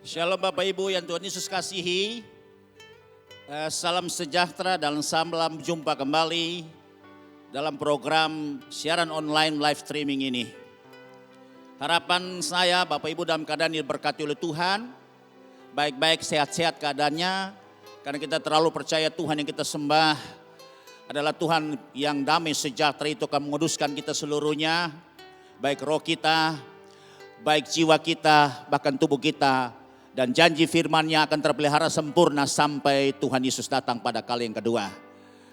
Shalom Bapak Ibu yang Tuhan Yesus kasihi. Salam sejahtera dan salam jumpa kembali dalam program siaran online live streaming ini. Harapan saya Bapak Ibu dalam keadaan diberkati oleh Tuhan. Baik-baik, sehat-sehat keadaannya. Karena kita terlalu percaya Tuhan yang kita sembah adalah Tuhan yang damai sejahtera, itu akan menguduskan kita seluruhnya. Baik roh kita, baik jiwa kita, bahkan tubuh kita. Dan janji firman-Nya akan terpelihara sempurna sampai Tuhan Yesus datang pada kali yang kedua.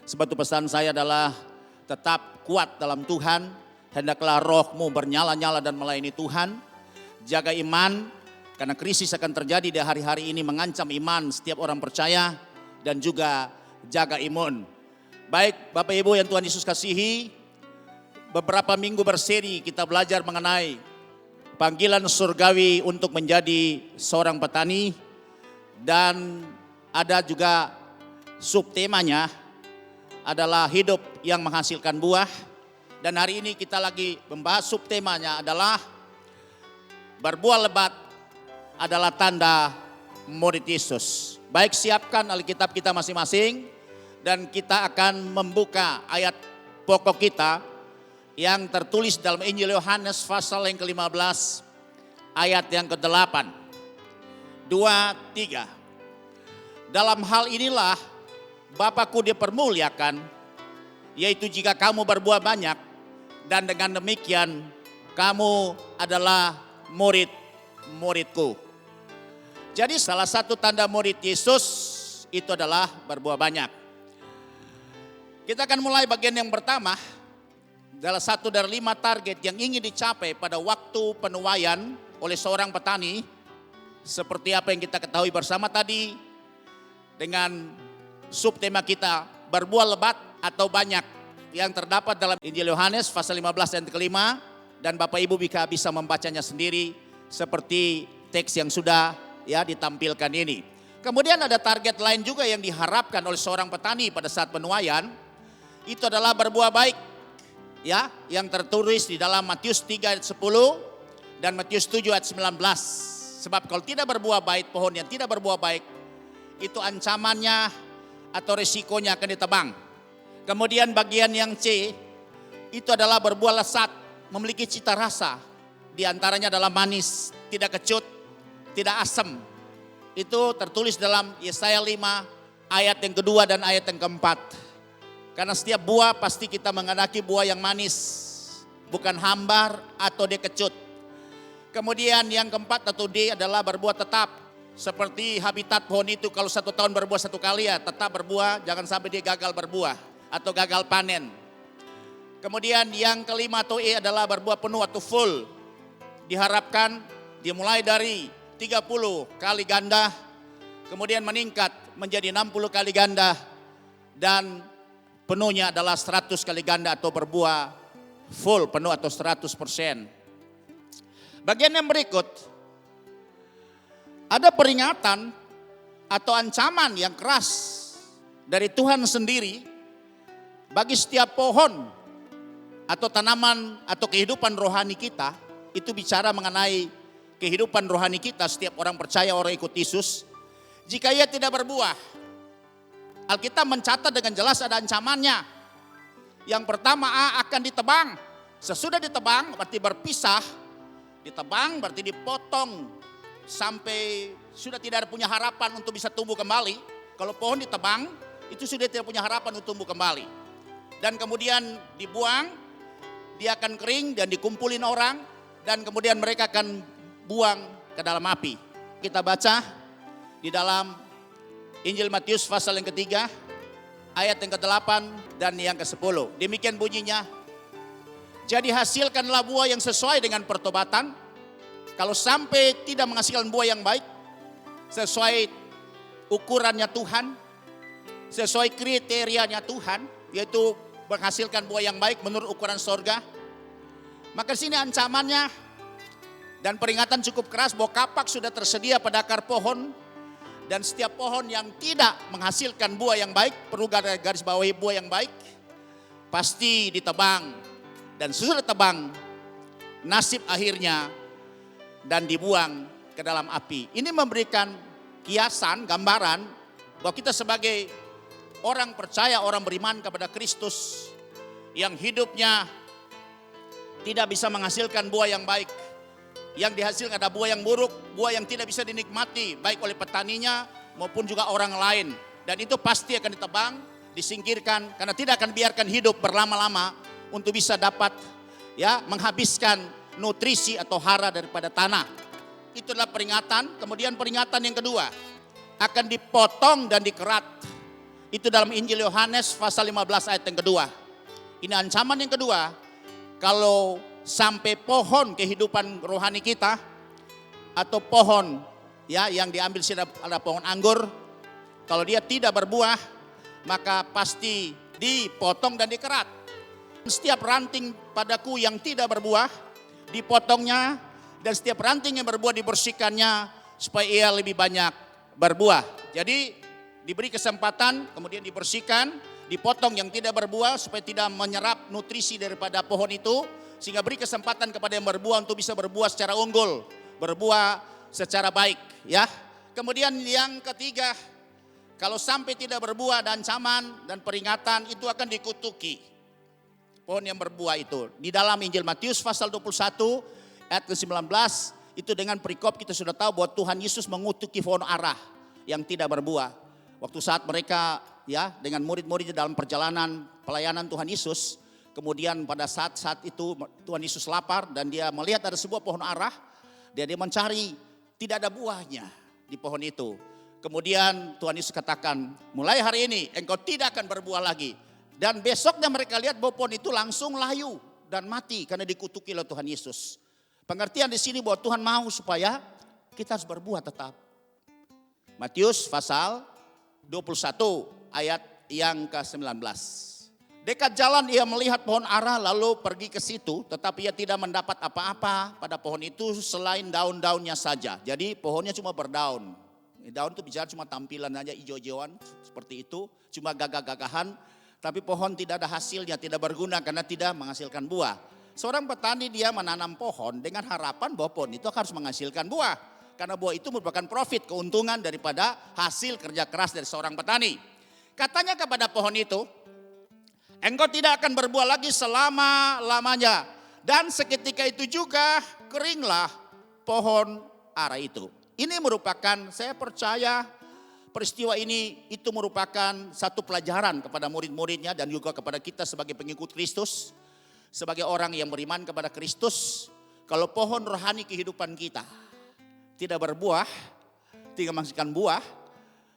Sebab itu pesan saya adalah tetap kuat dalam Tuhan. Hendaklah rohmu bernyala-nyala dan melayani Tuhan. Jaga iman, karena krisis akan terjadi di hari-hari ini mengancam iman setiap orang percaya. Dan juga jaga imun. Baik Bapak Ibu yang Tuhan Yesus kasihi. Beberapa minggu berseri kita belajar mengenai panggilan surgawi untuk menjadi seorang petani, dan ada juga subtemanya adalah hidup yang menghasilkan buah. Dan hari ini kita lagi membahas subtemanya adalah berbuah lebat adalah tanda murid Yesus. Baik, siapkan Alkitab kita masing-masing dan kita akan membuka ayat pokok kita yang tertulis dalam Injil Yohanes pasal yang ke-15 ayat yang ke-8. 2, 3. Dalam hal inilah Bapa-Ku dipermuliakan, yaitu jika kamu berbuah banyak, dan dengan demikian kamu adalah murid-muridku. Jadi salah satu tanda murid Yesus itu adalah berbuah banyak. Kita akan mulai bagian yang pertama. Adalah satu dari 5 target yang ingin dicapai pada waktu penuaian oleh seorang petani. Seperti apa yang kita ketahui bersama tadi dengan subtema kita berbuah lebat atau banyak yang terdapat dalam Injil Yohanes pasal 15 ayat ke-5. Dan Bapak Ibu bisa membacanya sendiri seperti teks yang sudah ditampilkan ini. Kemudian ada target lain juga yang diharapkan oleh seorang petani pada saat penuaian. Itu adalah berbuah baik. Yang tertulis di dalam Matius 3 ayat 10 dan Matius 7 ayat 19. Sebab kalau tidak berbuah baik, pohon yang tidak berbuah baik, itu ancamannya atau risikonya akan ditebang. Kemudian bagian yang C, itu adalah berbuah lesat, memiliki cita rasa. Di antaranya adalah manis, tidak kecut, tidak asam. Itu tertulis dalam Yesaya 5 ayat yang kedua dan ayat yang keempat. Karena setiap buah pasti kita menghendaki buah yang manis, bukan hambar atau dia kecut. Kemudian yang keempat atau D adalah berbuah tetap. Seperti habitat pohon itu, kalau 1 tahun berbuah 1 kali tetap berbuah, jangan sampai dia gagal berbuah atau gagal panen. Kemudian yang kelima atau E adalah berbuah penuh atau full. Diharapkan dimulai dari 30 kali ganda, kemudian meningkat menjadi 60 kali ganda, dan penuhnya adalah 100 kali ganda atau berbuah full penuh atau 100%. Bagian yang berikut, ada peringatan atau ancaman yang keras dari Tuhan sendiri bagi setiap pohon atau tanaman atau kehidupan rohani kita. Itu bicara mengenai kehidupan rohani kita, setiap orang percaya, orang ikut Yesus. Jika ia tidak berbuah, Alkitab mencatat dengan jelas ada ancamannya. Yang pertama, akan ditebang. Sesudah ditebang berarti berpisah. Ditebang berarti dipotong sampai sudah tidak ada punya harapan untuk bisa tumbuh kembali. Kalau pohon ditebang itu sudah tidak punya harapan untuk tumbuh kembali. Dan kemudian dibuang, dia akan kering dan dikumpulin orang. Dan kemudian mereka akan buang ke dalam api. Kita baca di dalam Injil Matius pasal yang ketiga, ayat yang ke-8 dan yang ke-10. Demikian bunyinya. Jadi hasilkanlah buah yang sesuai dengan pertobatan. Kalau sampai tidak menghasilkan buah yang baik, sesuai ukurannya Tuhan, sesuai kriterianya Tuhan, yaitu menghasilkan buah yang baik menurut ukuran sorga, maka sini ancamannya dan peringatan cukup keras bahwa kapak sudah tersedia pada akar pohon. Dan setiap pohon yang tidak menghasilkan buah yang baik, perlu garis bawahi buah yang baik, pasti ditebang. Dan sesudah ditebang, nasib akhirnya dan dibuang ke dalam api. Ini memberikan kiasan, gambaran bahwa kita sebagai orang percaya, orang beriman kepada Kristus yang hidupnya tidak bisa menghasilkan buah yang baik. Yang dihasilkan ada buah yang buruk, buah yang tidak bisa dinikmati baik oleh petaninya maupun juga orang lain. Dan itu pasti akan ditebang, disingkirkan karena tidak akan biarkan hidup berlama-lama untuk bisa dapat menghabiskan nutrisi atau hara daripada tanah. Itu adalah peringatan. Kemudian peringatan yang kedua, akan dipotong dan dikerat. Itu dalam Injil Yohanes pasal 15 ayat yang kedua. Ini ancaman yang kedua, kalau sampai pohon kehidupan rohani kita atau pohon yang diambil ada pohon anggur, kalau dia tidak berbuah maka pasti dipotong dan dikerat. Setiap ranting padaku yang tidak berbuah dipotongnya, dan setiap ranting yang berbuah dibersihkannya supaya ia lebih banyak berbuah. Jadi diberi kesempatan, kemudian dibersihkan, dipotong yang tidak berbuah supaya tidak menyerap nutrisi daripada pohon itu, sehingga beri kesempatan kepada yang berbuah untuk bisa berbuah secara unggul, berbuah secara baik, ya. Kemudian yang ketiga, kalau sampai tidak berbuah, ada ancaman dan peringatan, itu akan dikutuki. Pohon yang berbuah itu di dalam Injil Matius pasal 21 ayat ke-19, itu dengan perikop kita sudah tahu bahwa Tuhan Yesus mengutuki pohon ara yang tidak berbuah. Waktu saat mereka dengan murid-muridnya dalam perjalanan pelayanan Tuhan Yesus, kemudian pada saat itu Tuhan Yesus lapar dan dia melihat ada sebuah pohon ara, dia mencari, tidak ada buahnya di pohon itu. Kemudian Tuhan Yesus katakan, mulai hari ini engkau tidak akan berbuah lagi. Dan besoknya mereka lihat bahwa pohon itu langsung layu dan mati karena dikutuki oleh Tuhan Yesus. Pengertian di sini bahwa Tuhan mau supaya kita harus berbuah tetap. Matius pasal 21 ayat yang ke-19. Dekat jalan ia melihat pohon ara lalu pergi ke situ, tetapi ia tidak mendapat apa-apa pada pohon itu selain daun-daunnya saja. Jadi pohonnya cuma berdaun. Daun itu bicara cuma tampilan aja, hijau-hijauan seperti itu, cuma gagah-gagahan. Tapi pohon tidak ada hasilnya, tidak berguna karena tidak menghasilkan buah. Seorang petani dia menanam pohon dengan harapan bahwa pohon itu harus menghasilkan buah. Karena buah itu merupakan profit, keuntungan daripada hasil kerja keras dari seorang petani. Katanya kepada pohon itu, engkau tidak akan berbuah lagi selama-lamanya. Dan seketika itu juga keringlah pohon ara itu. Ini merupakan, saya percaya peristiwa ini itu merupakan satu pelajaran kepada murid-muridnya dan juga kepada kita sebagai pengikut Kristus. Sebagai orang yang beriman kepada Kristus, kalau pohon rohani kehidupan kita tidak berbuah, tidak menghasilkan buah,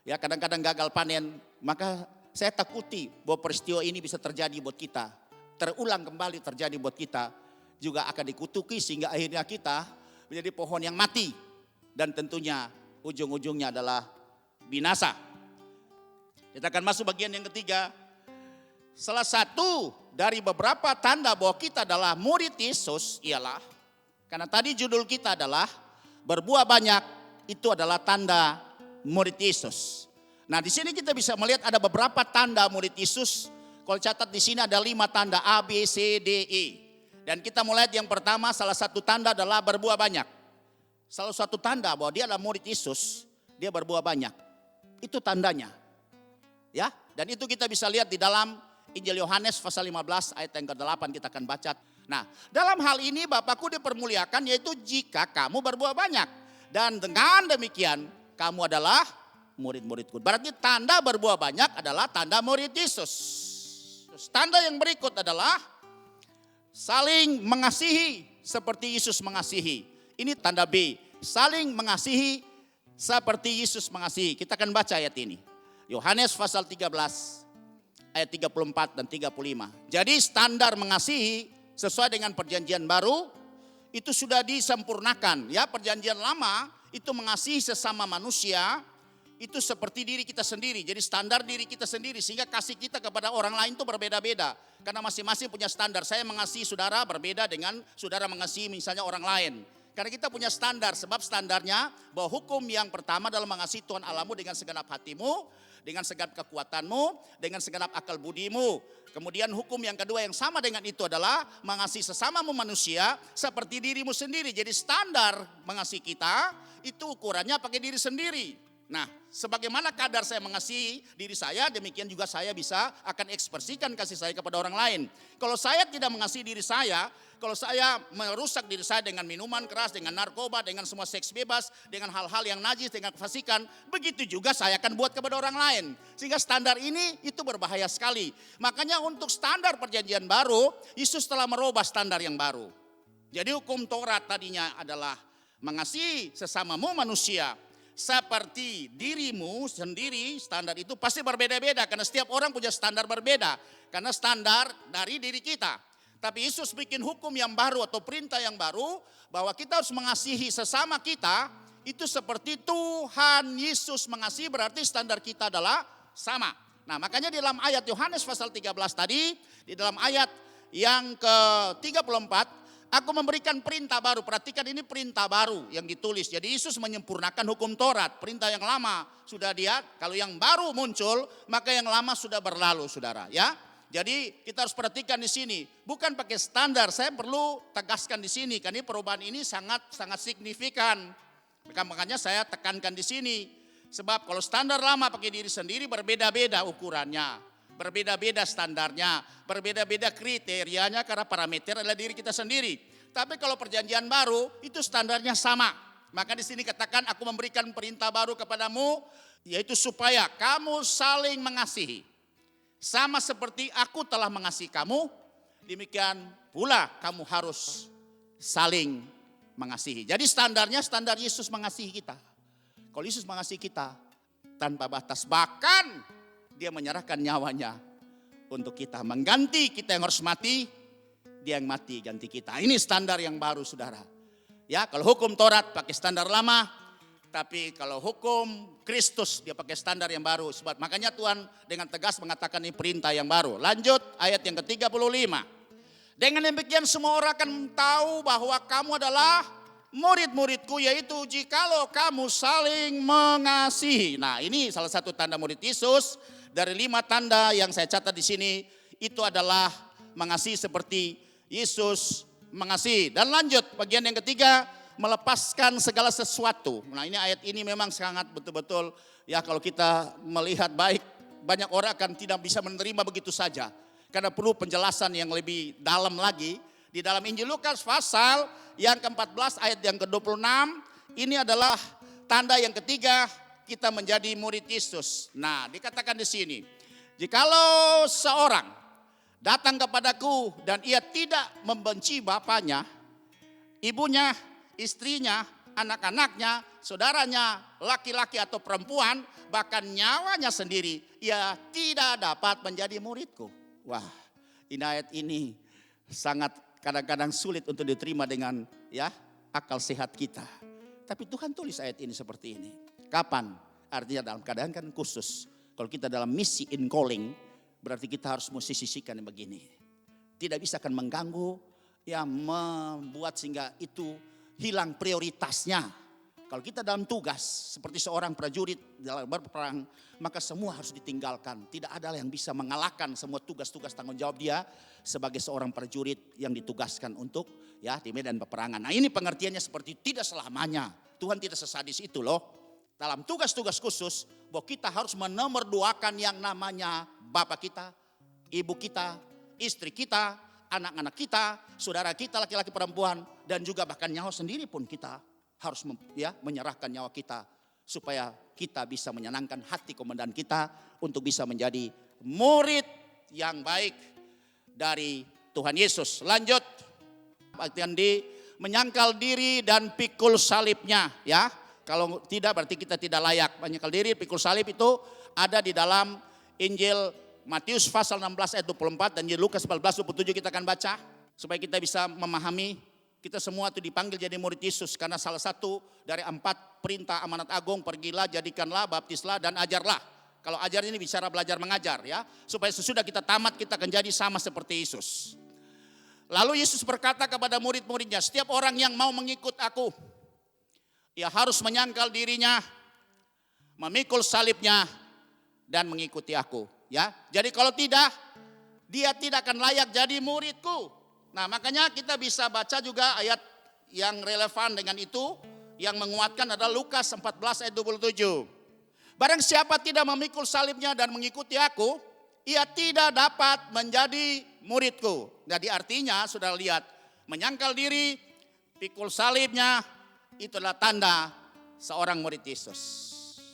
kadang-kadang gagal panen, maka saya takuti bahwa peristiwa ini bisa terjadi buat kita. Terulang kembali terjadi buat kita, juga akan dikutuki sehingga akhirnya kita menjadi pohon yang mati. Dan tentunya ujung-ujungnya adalah binasa. Kita akan masuk bagian yang ketiga. Salah satu dari beberapa tanda bahwa kita adalah murid Yesus ialah, karena tadi judul kita adalah berbuah banyak, itu adalah tanda murid Yesus. Nah, di sini kita bisa melihat ada beberapa tanda murid Yesus. Kalau catat di sini ada 5 tanda A, B, C, D, E. Dan kita mulai yang pertama, salah satu tanda adalah berbuah banyak. Salah satu tanda bahwa dia adalah murid Yesus, dia berbuah banyak. Itu tandanya. Ya, dan itu kita bisa lihat di dalam Injil Yohanes pasal 15 ayat yang ke-8 kita akan baca. Nah, dalam hal ini Bapakku dipermuliakan yaitu jika kamu berbuah banyak. Dan dengan demikian kamu adalah murid-muridku. Berarti tanda berbuah banyak adalah tanda murid Yesus. Tanda yang berikut adalah saling mengasihi seperti Yesus mengasihi. Ini tanda B, saling mengasihi seperti Yesus mengasihi. Kita akan baca ayat ini. Yohanes pasal 13 ayat 34 dan 35. Jadi standar mengasihi sesuai dengan perjanjian baru itu sudah disempurnakan. Ya, perjanjian lama itu mengasihi sesama manusia itu seperti diri kita sendiri. Jadi standar diri kita sendiri sehingga kasih kita kepada orang lain itu berbeda-beda. Karena masing-masing punya standar. Saya mengasihi saudara berbeda dengan saudara mengasihi misalnya orang lain. Karena kita punya standar, sebab standarnya bahwa hukum yang pertama adalah mengasihi Tuhan Allahmu dengan segenap hatimu, dengan segenap kekuatanmu, dengan segenap akal budimu. Kemudian hukum yang kedua yang sama dengan itu adalah mengasihi sesamamu manusia seperti dirimu sendiri. Jadi standar mengasihi kita itu ukurannya pakai diri sendiri. Nah, sebagaimana kadar saya mengasihi diri saya, demikian juga saya bisa akan ekspresikan kasih saya kepada orang lain. Kalau saya tidak mengasihi diri saya, kalau saya merusak diri saya dengan minuman keras, dengan narkoba, dengan semua seks bebas, dengan hal-hal yang najis, dengan kefasikan, begitu juga saya akan buat kepada orang lain. Sehingga standar ini itu berbahaya sekali. Makanya untuk standar perjanjian baru, Yesus telah merubah standar yang baru. Jadi hukum Taurat tadinya adalah mengasihi sesamamu manusia seperti dirimu sendiri. Standar itu pasti berbeda-beda karena setiap orang punya standar berbeda. Karena standar dari diri kita. Tapi Yesus bikin hukum yang baru atau perintah yang baru bahwa kita harus mengasihi sesama kita. Itu seperti Tuhan Yesus mengasihi, berarti standar kita adalah sama. Nah, makanya di dalam ayat Yohanes pasal 13 tadi, di dalam ayat yang ke-34, aku memberikan perintah baru. Perhatikan, ini perintah baru yang ditulis. Jadi Yesus menyempurnakan hukum Taurat. Perintah yang lama sudah dia, kalau yang baru muncul, maka yang lama sudah berlalu, saudara. Ya, jadi kita harus perhatikan di sini. Bukan pakai standar. Saya perlu tegaskan di sini, karena perubahan ini sangat signifikan. Makanya saya tekankan di sini. Sebab kalau standar lama pakai diri sendiri berbeda-beda ukurannya. Berbeda-beda standarnya, berbeda-beda kriterianya karena parameter adalah diri kita sendiri. Tapi kalau perjanjian baru itu standarnya sama. Maka di sini katakan, aku memberikan perintah baru kepadamu, yaitu supaya kamu saling mengasihi. Sama seperti aku telah mengasihi kamu, demikian pula kamu harus saling mengasihi. Jadi standarnya standar Yesus mengasihi kita. Kalau Yesus mengasihi kita tanpa batas, bahkan dia menyerahkan nyawanya untuk kita. Mengganti kita yang harus mati, dia yang mati ganti kita. Ini standar yang baru, saudara. Ya, kalau hukum Taurat pakai standar lama, tapi kalau hukum Kristus dia pakai standar yang baru. Sebab makanya Tuhan dengan tegas mengatakan ini perintah yang baru. Lanjut ayat yang ke-35. Dengan demikian semua orang akan tahu bahwa kamu adalah murid-muridku, yaitu jikalau kamu saling mengasihi. Nah, ini salah satu tanda murid Yesus. Dari 5 tanda yang saya catat di sini, itu adalah mengasihi seperti Yesus mengasihi. Dan lanjut bagian yang ketiga, melepaskan segala sesuatu. Nah, ini ayat ini memang sangat betul-betul ya, kalau kita melihat baik, banyak orang akan tidak bisa menerima begitu saja. Karena perlu penjelasan yang lebih dalam lagi. Di dalam Injil Lukas pasal yang ke-14 ayat yang ke-26, ini adalah tanda yang ketiga kita menjadi murid Yesus. Nah, dikatakan di sini, jikalau seorang datang kepadaku dan ia tidak membenci bapaknya, ibunya, istrinya, anak-anaknya, saudaranya, laki-laki atau perempuan, bahkan nyawanya sendiri, ia tidak dapat menjadi muridku. Wah, ini ayat ini sangat kadang-kadang sulit untuk diterima dengan ya akal sehat kita. Tapi Tuhan tulis ayat ini seperti ini. Kapan? Artinya dalam keadaan kan khusus. Kalau kita dalam misi in calling, berarti kita harus mesti sisihkan yang begini. Tidak bisa akan mengganggu, ya membuat sehingga itu hilang prioritasnya. Kalau kita dalam tugas seperti seorang prajurit dalam berperang, maka semua harus ditinggalkan. Tidak ada yang bisa mengalahkan semua tugas-tugas tanggung jawab dia sebagai seorang prajurit yang ditugaskan untuk ya di medan peperangan. Nah, ini pengertiannya seperti tidak selamanya. Tuhan tidak sesadis itu loh. Dalam tugas-tugas khusus bahwa kita harus menomorduakan yang namanya bapak kita, ibu kita, istri kita, anak-anak kita, saudara kita, laki-laki perempuan, dan juga bahkan nyawa sendiri pun kita harus menyerahkan nyawa kita supaya kita bisa menyenangkan hati komandan kita untuk bisa menjadi murid yang baik dari Tuhan Yesus. Lanjut, bagian di menyangkal diri dan pikul salibnya ya. Kalau tidak berarti kita tidak layak. Menyangkal diri, pikul salib itu ada di dalam Injil Matius pasal 16 ayat 24 dan Injil Lukas 14 27 kita akan baca supaya kita bisa memahami. Kita semua itu dipanggil jadi murid Yesus karena salah satu dari 4 perintah amanat agung, pergilah, jadikanlah, baptislah dan ajarlah. Kalau ajar ini bicara belajar mengajar ya, supaya sesudah kita tamat kita akan jadi sama seperti Yesus. Lalu Yesus berkata kepada murid-muridnya, setiap orang yang mau mengikut aku, ia harus menyangkal dirinya, memikul salibnya dan mengikuti aku ya. Jadi kalau tidak, dia tidak akan layak jadi muridku. Nah, makanya kita bisa baca juga ayat yang relevan dengan itu yang menguatkan adalah Lukas 14 ayat 27. Barang siapa tidak memikul salibnya dan mengikuti aku, ia tidak dapat menjadi muridku. Jadi artinya sudah lihat, menyangkal diri, pikul salibnya, itu adalah tanda seorang murid Yesus.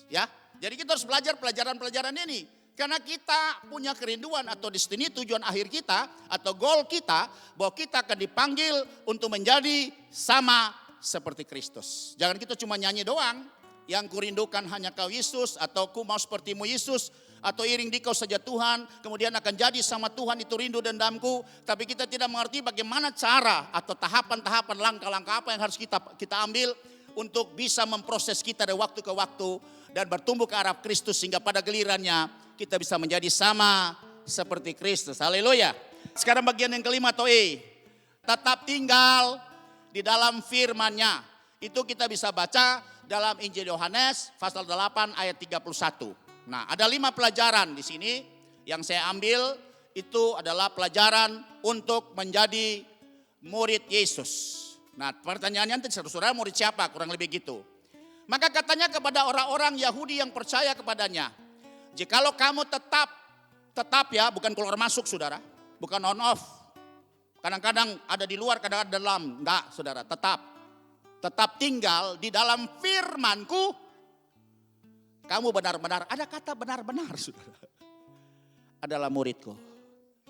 Ya, jadi kita harus belajar pelajaran-pelajaran ini. Karena kita punya kerinduan atau destiny, tujuan akhir kita atau goal kita, bahwa kita akan dipanggil untuk menjadi sama seperti Kristus. Jangan kita cuma nyanyi doang, yang kurindukan hanya kau Yesus, atau ku mau sepertimu Yesus, atau iring di kau saja Tuhan, kemudian akan jadi sama Tuhan, itu rindu dendamku. Tapi kita tidak mengerti bagaimana cara atau tahapan-tahapan, langkah-langkah apa yang harus kita ambil untuk bisa memproses kita dari waktu ke waktu dan bertumbuh ke arah Kristus, sehingga pada gilirannya kita bisa menjadi sama seperti Kristus. Haleluya. Sekarang bagian yang kelima atau E, tetap tinggal di dalam firman-Nya. Itu kita bisa baca dalam Injil Yohanes pasal 8 ayat 31. Nah, ada 5 pelajaran di sini yang saya ambil, itu adalah pelajaran untuk menjadi murid Yesus. Nah, pertanyaannya nanti saudara murid siapa? Kurang lebih gitu. Maka katanya kepada orang-orang Yahudi yang percaya kepadanya, jikalau kamu tetap ya, bukan keluar masuk saudara, bukan on off. Kadang-kadang ada di luar, kadang-kadang dalam. Enggak saudara, tetap tinggal di dalam firman-Ku, kamu benar-benar, ada kata benar-benar saudara, adalah murid-Ku.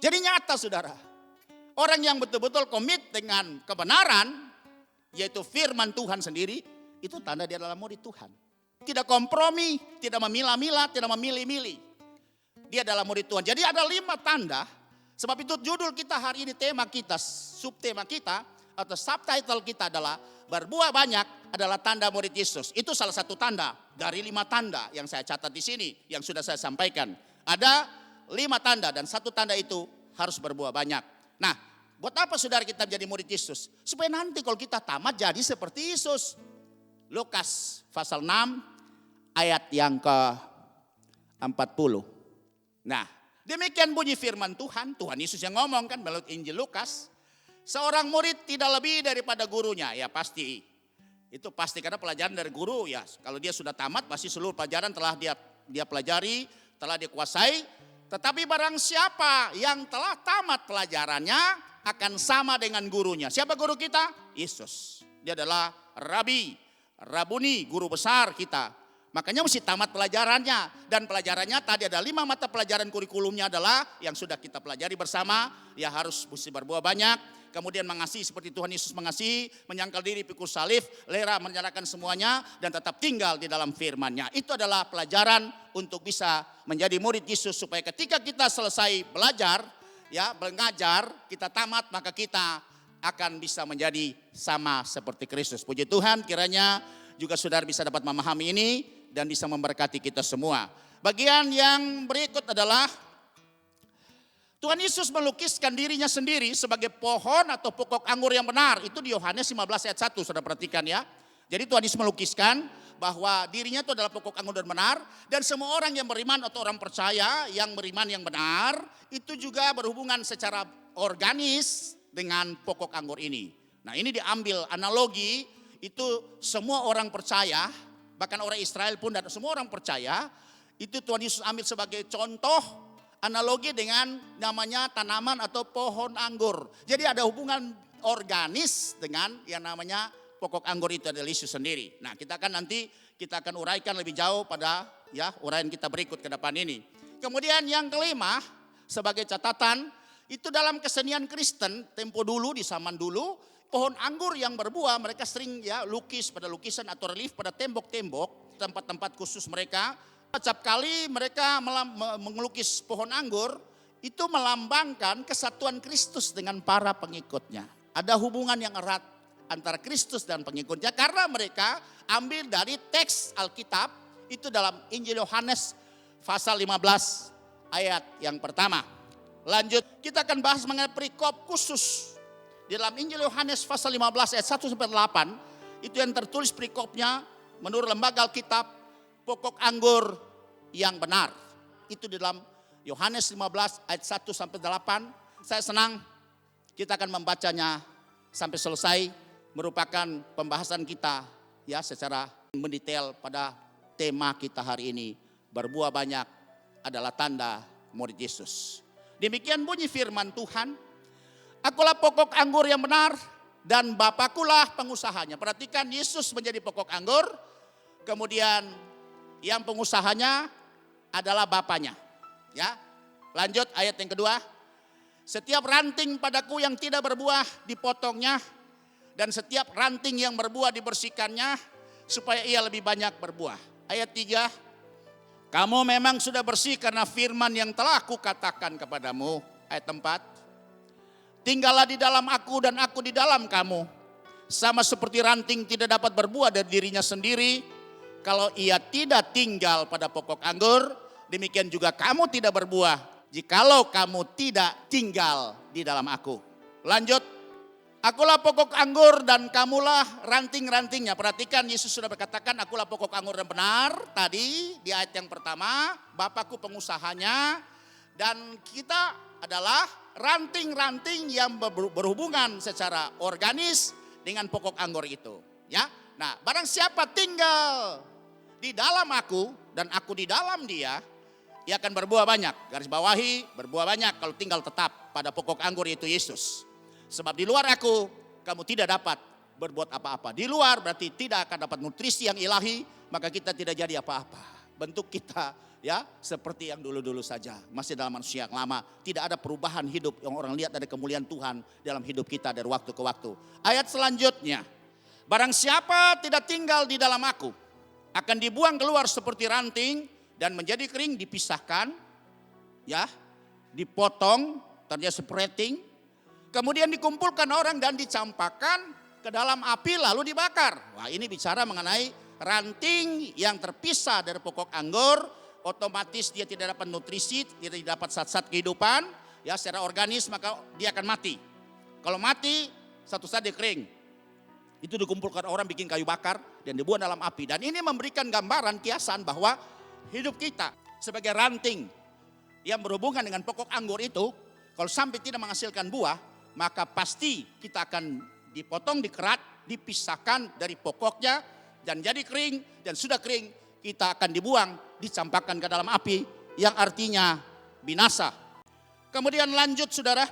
Jadi nyata saudara, orang yang betul-betul komit dengan kebenaran, yaitu firman Tuhan sendiri, itu tanda dia adalah murid Tuhan. Tidak kompromi, tidak memilah-milah, tidak memilih-milih. Dia adalah murid Tuhan. Jadi ada 5 tanda. Sebab itu judul kita hari ini, tema kita, subtema kita atau subtitle kita adalah berbuah banyak adalah tanda murid Yesus. Itu salah satu tanda dari 5 tanda yang saya catat di sini, yang sudah saya sampaikan. Ada 5 tanda dan 1 tanda itu harus berbuah banyak. Nah, buat apa saudara kita menjadi murid Yesus? Supaya nanti kalau kita tamat jadi seperti Yesus. Lukas pasal 6 ayat yang ke-40. Nah, demikian bunyi firman Tuhan. Tuhan Yesus yang ngomong kan melalui Injil Lukas. Seorang murid tidak lebih daripada gurunya. Ya pasti. Itu pasti karena pelajaran dari guru ya. Kalau dia sudah tamat pasti seluruh pelajaran telah dia pelajari, telah dia kuasai. Tetapi barang siapa yang telah tamat pelajarannya akan sama dengan gurunya. Siapa guru kita? Yesus. Dia adalah Rabuni, guru besar kita. Makanya mesti tamat pelajarannya. Dan pelajarannya tadi ada 5 mata pelajaran kurikulumnya adalah yang sudah kita pelajari bersama. Ya harus mesti berbuah banyak. Kemudian mengasihi seperti Tuhan Yesus mengasihi. Menyangkal diri, pikul salib, rela menyerahkan semuanya. Dan tetap tinggal di dalam firman-Nya. Itu adalah pelajaran untuk bisa menjadi murid Yesus. Supaya ketika kita selesai belajar, ya mengajar, kita tamat, maka kita akan bisa menjadi sama seperti Kristus. Puji Tuhan, kiranya juga saudara bisa dapat memahami ini dan bisa memberkati kita semua. Bagian yang berikut adalah Tuhan Yesus melukiskan dirinya sendiri sebagai pohon atau pokok anggur yang benar. Itu di Yohanes 15 ayat 1, saudara perhatikan ya. Jadi Tuhan Yesus melukiskan bahwa dirinya itu adalah pokok anggur dan benar. Dan semua orang yang beriman atau orang percaya yang beriman yang benar, itu juga berhubungan secara organis dengan pokok anggur ini. Nah ini diambil analogi, itu semua orang percaya, bahkan orang Israel pun dan semua orang percaya, itu Tuhan Yesus ambil sebagai contoh analogi dengan namanya tanaman atau pohon anggur. Jadi ada hubungan organis dengan yang namanya pokok anggur itu adalah Yesus sendiri. Nah kita akan uraikan lebih jauh pada ya uraian kita berikut ke depan ini. Kemudian yang kelima sebagai catatan, itu dalam kesenian Kristen tempo dulu di zaman dulu, pohon anggur yang berbuah mereka sering ya lukis pada lukisan atau relief pada tembok-tembok, tempat-tempat khusus mereka. Setiap kali mereka melukis pohon anggur, itu melambangkan kesatuan Kristus dengan para pengikutnya. Ada hubungan yang erat antara Kristus dan pengikutnya karena mereka ambil dari teks Alkitab itu dalam Injil Yohanes pasal 15 ayat yang pertama. Lanjut, kita akan bahas mengenai perikop khusus di dalam Injil Yohanes pasal 15 ayat 1 sampai 8. Itu yang tertulis perikopnya menurut lembaga Alkitab, pokok anggur yang benar. Itu di dalam Yohanes 15 ayat 1 sampai 8. Saya senang kita akan membacanya sampai selesai, merupakan pembahasan kita ya secara mendetail pada tema kita hari ini. Berbuah banyak adalah tanda murid Yesus. Demikian bunyi firman Tuhan. Akulah pokok anggur yang benar dan Bapakulah pengusahanya. Perhatikan, Yesus menjadi pokok anggur. Kemudian yang pengusahanya adalah Bapanya. Ya, lanjut ayat yang kedua. Setiap ranting padaku yang tidak berbuah dipotongnya. Dan setiap ranting yang berbuah dibersihkannya supaya ia lebih banyak berbuah. Ayat 3. Kamu memang sudah bersih karena firman yang telah aku katakan kepadamu. Ayat 4. Tinggallah di dalam aku dan aku di dalam kamu. Sama seperti ranting tidak dapat berbuah dari dirinya sendiri. Kalau ia tidak tinggal pada pokok anggur, demikian juga kamu tidak berbuah. Jikalau kamu tidak tinggal di dalam aku. Lanjut. Akulah pokok anggur dan kamulah ranting-rantingnya. Perhatikan, Yesus sudah berkatakan akulah pokok anggur yang benar. Tadi di ayat yang pertama, Bapakku pengusahanya. Dan kita adalah ranting-ranting yang berhubungan secara organis dengan pokok anggur itu. Ya, nah barang siapa tinggal di dalam aku dan aku di dalam dia, ia akan berbuah banyak. Garis bawahi, berbuah banyak kalau tinggal tetap pada pokok anggur yaitu Yesus. Sebab di luar aku, kamu tidak dapat berbuat apa-apa. Di luar berarti tidak akan dapat nutrisi yang ilahi, maka kita tidak jadi apa-apa. Bentuk kita ya seperti yang dulu-dulu saja. Masih dalam manusia yang lama. Tidak ada perubahan hidup yang orang lihat ada kemuliaan Tuhan dalam hidup kita dari waktu ke waktu. Ayat selanjutnya. Barang siapa tidak tinggal di dalam aku, akan dibuang keluar seperti ranting dan menjadi kering, dipisahkan, ya, dipotong, terjadi spreading. Kemudian dikumpulkan orang dan dicampakkan ke dalam api lalu dibakar. Wah, ini bicara mengenai ranting yang terpisah dari pokok anggur. Otomatis dia tidak dapat nutrisi, tidak dapat zat-zat kehidupan. Ya, secara organis maka dia akan mati. Kalau mati, satu saat dia kering. Itu dikumpulkan orang bikin kayu bakar dan dibuang dalam api. Dan ini memberikan gambaran kiasan bahwa hidup kita sebagai ranting yang berhubungan dengan pokok anggur itu, kalau sampai tidak menghasilkan buah, maka pasti kita akan dipotong, dikerat, dipisahkan dari pokoknya dan jadi kering. Dan sudah kering kita akan dibuang, dicampakkan ke dalam api yang artinya binasa. Kemudian lanjut saudara,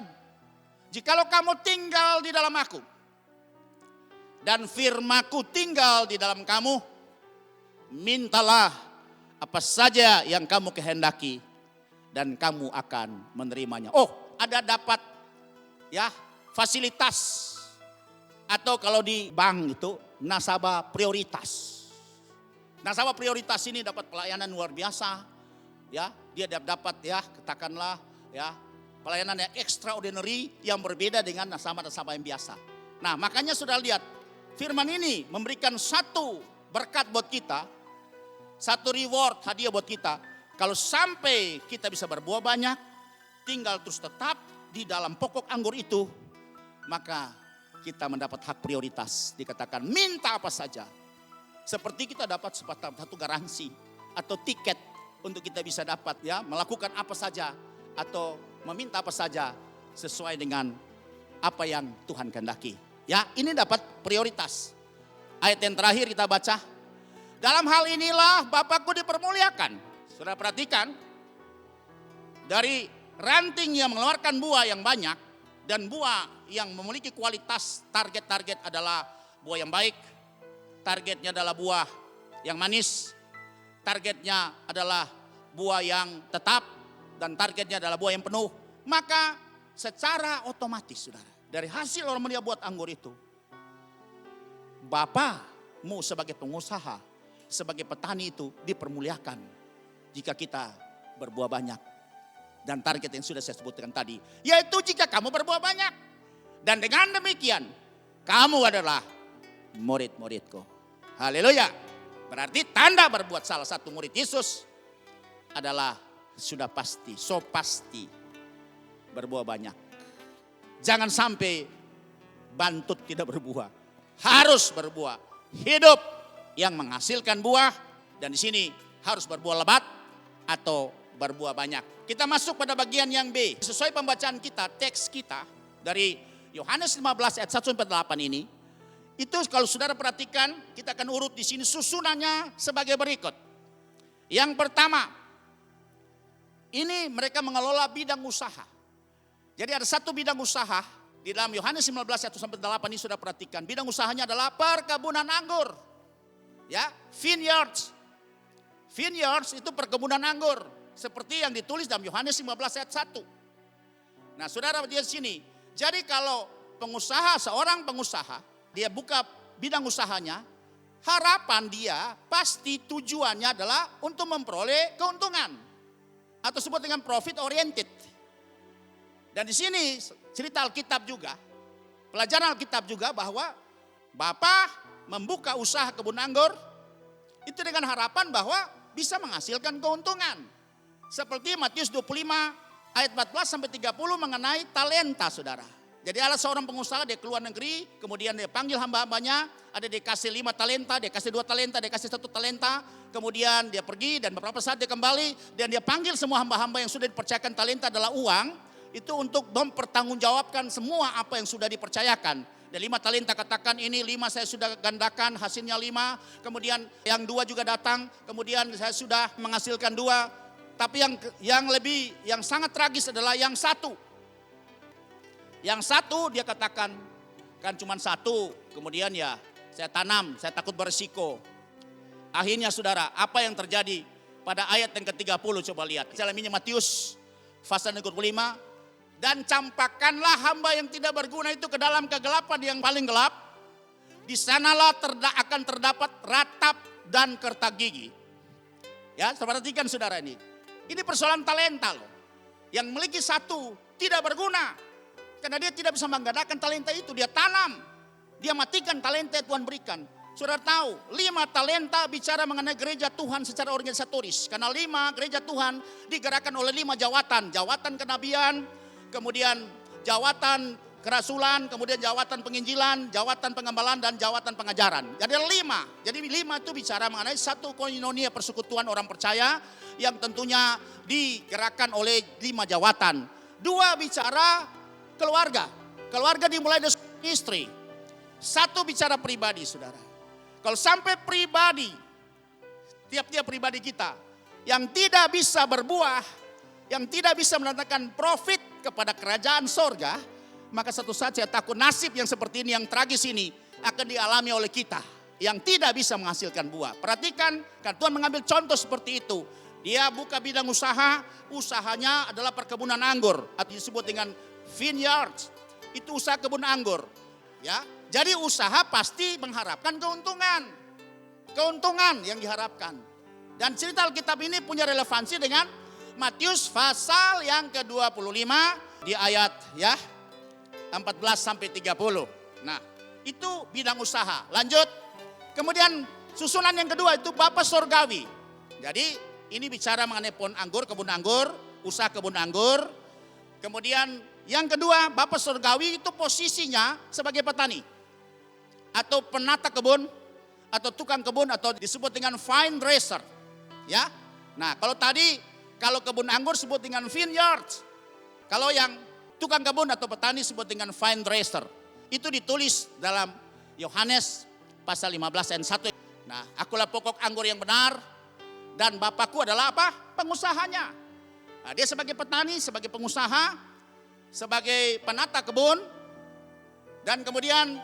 jikalau kamu tinggal di dalam aku dan firmaku tinggal di dalam kamu, mintalah apa saja yang kamu kehendaki dan kamu akan menerimanya. Oh, ada dapat ya fasilitas atau kalau di bank itu nasabah prioritas. Nasabah prioritas ini dapat pelayanan luar biasa, ya dia dapat ya katakanlah ya pelayanan yang extraordinary yang berbeda dengan nasabah-nasabah yang biasa. Nah makanya sudah lihat firman ini memberikan satu berkat buat kita, satu reward hadiah buat kita. Kalau sampai kita bisa berbuah banyak, tinggal terus tetap di dalam pokok anggur itu, maka kita mendapat hak prioritas. Dikatakan minta apa saja. Seperti kita dapat satu garansi atau tiket untuk kita bisa dapat ya melakukan apa saja atau meminta apa saja sesuai dengan apa yang Tuhan kehendaki. Ya, ini dapat prioritas. Ayat yang terakhir kita baca. Dalam hal inilah Bapakku dipermuliakan. Saudara perhatikan, dari ranting yang mengeluarkan buah yang banyak dan buah yang memiliki kualitas, target-target adalah buah yang baik, targetnya adalah buah yang manis, targetnya adalah buah yang tetap, dan targetnya adalah buah yang penuh. Maka secara otomatis saudara, dari hasil orang dia buat anggur itu, Bapamu sebagai pengusaha, sebagai petani itu dipermuliakan jika kita berbuah banyak. Dan target yang sudah saya sebutkan tadi, yaitu jika kamu berbuah banyak. Dan dengan demikian, kamu adalah murid-muridku. Haleluya. Berarti tanda berbuat salah satu murid Yesus adalah sudah pasti, so pasti berbuah banyak. Jangan sampai bantut tidak berbuah. Harus berbuah. Hidup yang menghasilkan buah. Dan di sini harus berbuah lebat atau berbuah banyak. Kita masuk pada bagian yang B. Sesuai pembacaan kita, teks kita dari Yohanes 15 ayat 1-8 ini. Itu kalau saudara perhatikan, kita akan urut di sini susunannya sebagai berikut. Yang pertama, ini mereka mengelola bidang usaha. Jadi ada satu bidang usaha di dalam Yohanes 19 1 sampai 8 ini sudah perhatikan. Bidang usahanya adalah perkebunan anggur. Ya, vineyards. Vineyards itu perkebunan anggur, seperti yang ditulis dalam Yohanes 15 ayat 1. Nah, saudara di sini. Jadi kalau seorang pengusaha, dia buka bidang usahanya, harapan dia pasti tujuannya adalah untuk memperoleh keuntungan atau sebut dengan profit oriented. Dan di sini cerita Alkitab juga, pelajaran Alkitab juga bahwa Bapa membuka usaha kebun anggur itu dengan harapan bahwa bisa menghasilkan keuntungan. Seperti Matius 25 ayat 14 sampai 30 mengenai talenta, saudara. Jadi ada seorang pengusaha, dia keluar negeri, kemudian dia panggil hamba-hambanya, ada dikasih 5 talenta, dia kasih 2 talenta, dia kasih 1 talenta, kemudian dia pergi dan beberapa saat dia kembali, dan dia panggil semua hamba-hamba yang sudah dipercayakan talenta adalah uang, itu untuk mempertanggungjawabkan semua apa yang sudah dipercayakan. Dan 5 talenta katakan ini 5 saya sudah gandakan, hasilnya 5, kemudian yang 2 juga datang, kemudian saya sudah menghasilkan 2, tapi yang sangat tragis adalah yang 1. Yang 1 dia katakan, kan cuma 1, kemudian ya saya tanam, saya takut berisiko. Akhirnya saudara, apa yang terjadi pada ayat yang ke-30 coba lihat. Misalnya Matius pasal 25, dan campakkanlah hamba yang tidak berguna itu ke dalam kegelapan yang paling gelap. Di sanalah akan terdapat ratap dan kertak gigi. Ya, perhatikan saudara ini. Ini persoalan talenta loh. Yang memiliki 1 tidak berguna. Karena dia tidak bisa menggandakan talenta itu, dia tanam. Dia matikan talenta yang Tuhan berikan. Saudara tahu, 5 talenta bicara mengenai gereja Tuhan secara organisatoris. Karena 5 gereja Tuhan digerakkan oleh 5 jawatan. Jawatan kenabian, kemudian jawatan kerasulan, kemudian jawatan penginjilan, jawatan pengembalaan, dan jawatan pengajaran. Jadi ada 5. Jadi 5 itu bicara mengenai satu koinonia persekutuan orang percaya yang tentunya digerakkan oleh 5 jawatan. 2 bicara keluarga. Keluarga dimulai dari istri. 1 bicara pribadi, saudara. Kalau sampai pribadi, tiap-tiap pribadi kita yang tidak bisa berbuah, yang tidak bisa mendatangkan profit kepada kerajaan sorga, maka satu saat saya takut nasib yang seperti ini, yang tragis ini akan dialami oleh kita yang tidak bisa menghasilkan buah. Perhatikan, kan Tuhan mengambil contoh seperti itu. Dia buka bidang usaha, usahanya adalah perkebunan anggur atau disebut dengan vineyards. Itu usaha kebun anggur. Ya, jadi usaha pasti mengharapkan keuntungan. Keuntungan yang diharapkan. Dan cerita Alkitab ini punya relevansi dengan Matius pasal yang ke-25 di ayat ya 14 sampai 30. Nah, itu bidang usaha. Lanjut. Kemudian susunan yang kedua itu Bapa Sorgawi. Jadi ini bicara mengenai pohon anggur, kebun anggur, usaha kebun anggur. Kemudian yang kedua, Bapa Sorgawi itu posisinya sebagai petani. Atau penata kebun, atau tukang kebun, atau disebut dengan vine dresser. Ya. Nah, kalau kebun anggur sebut dengan vineyards. Kalau yang tukang kebun atau petani sebut dengan vine dresser. Itu ditulis dalam Yohanes pasal 15 ayat 1. Nah, akulah pokok anggur yang benar dan Bapakku adalah apa? Pengusahanya. Nah, dia sebagai petani, sebagai pengusaha, sebagai penata kebun. Dan kemudian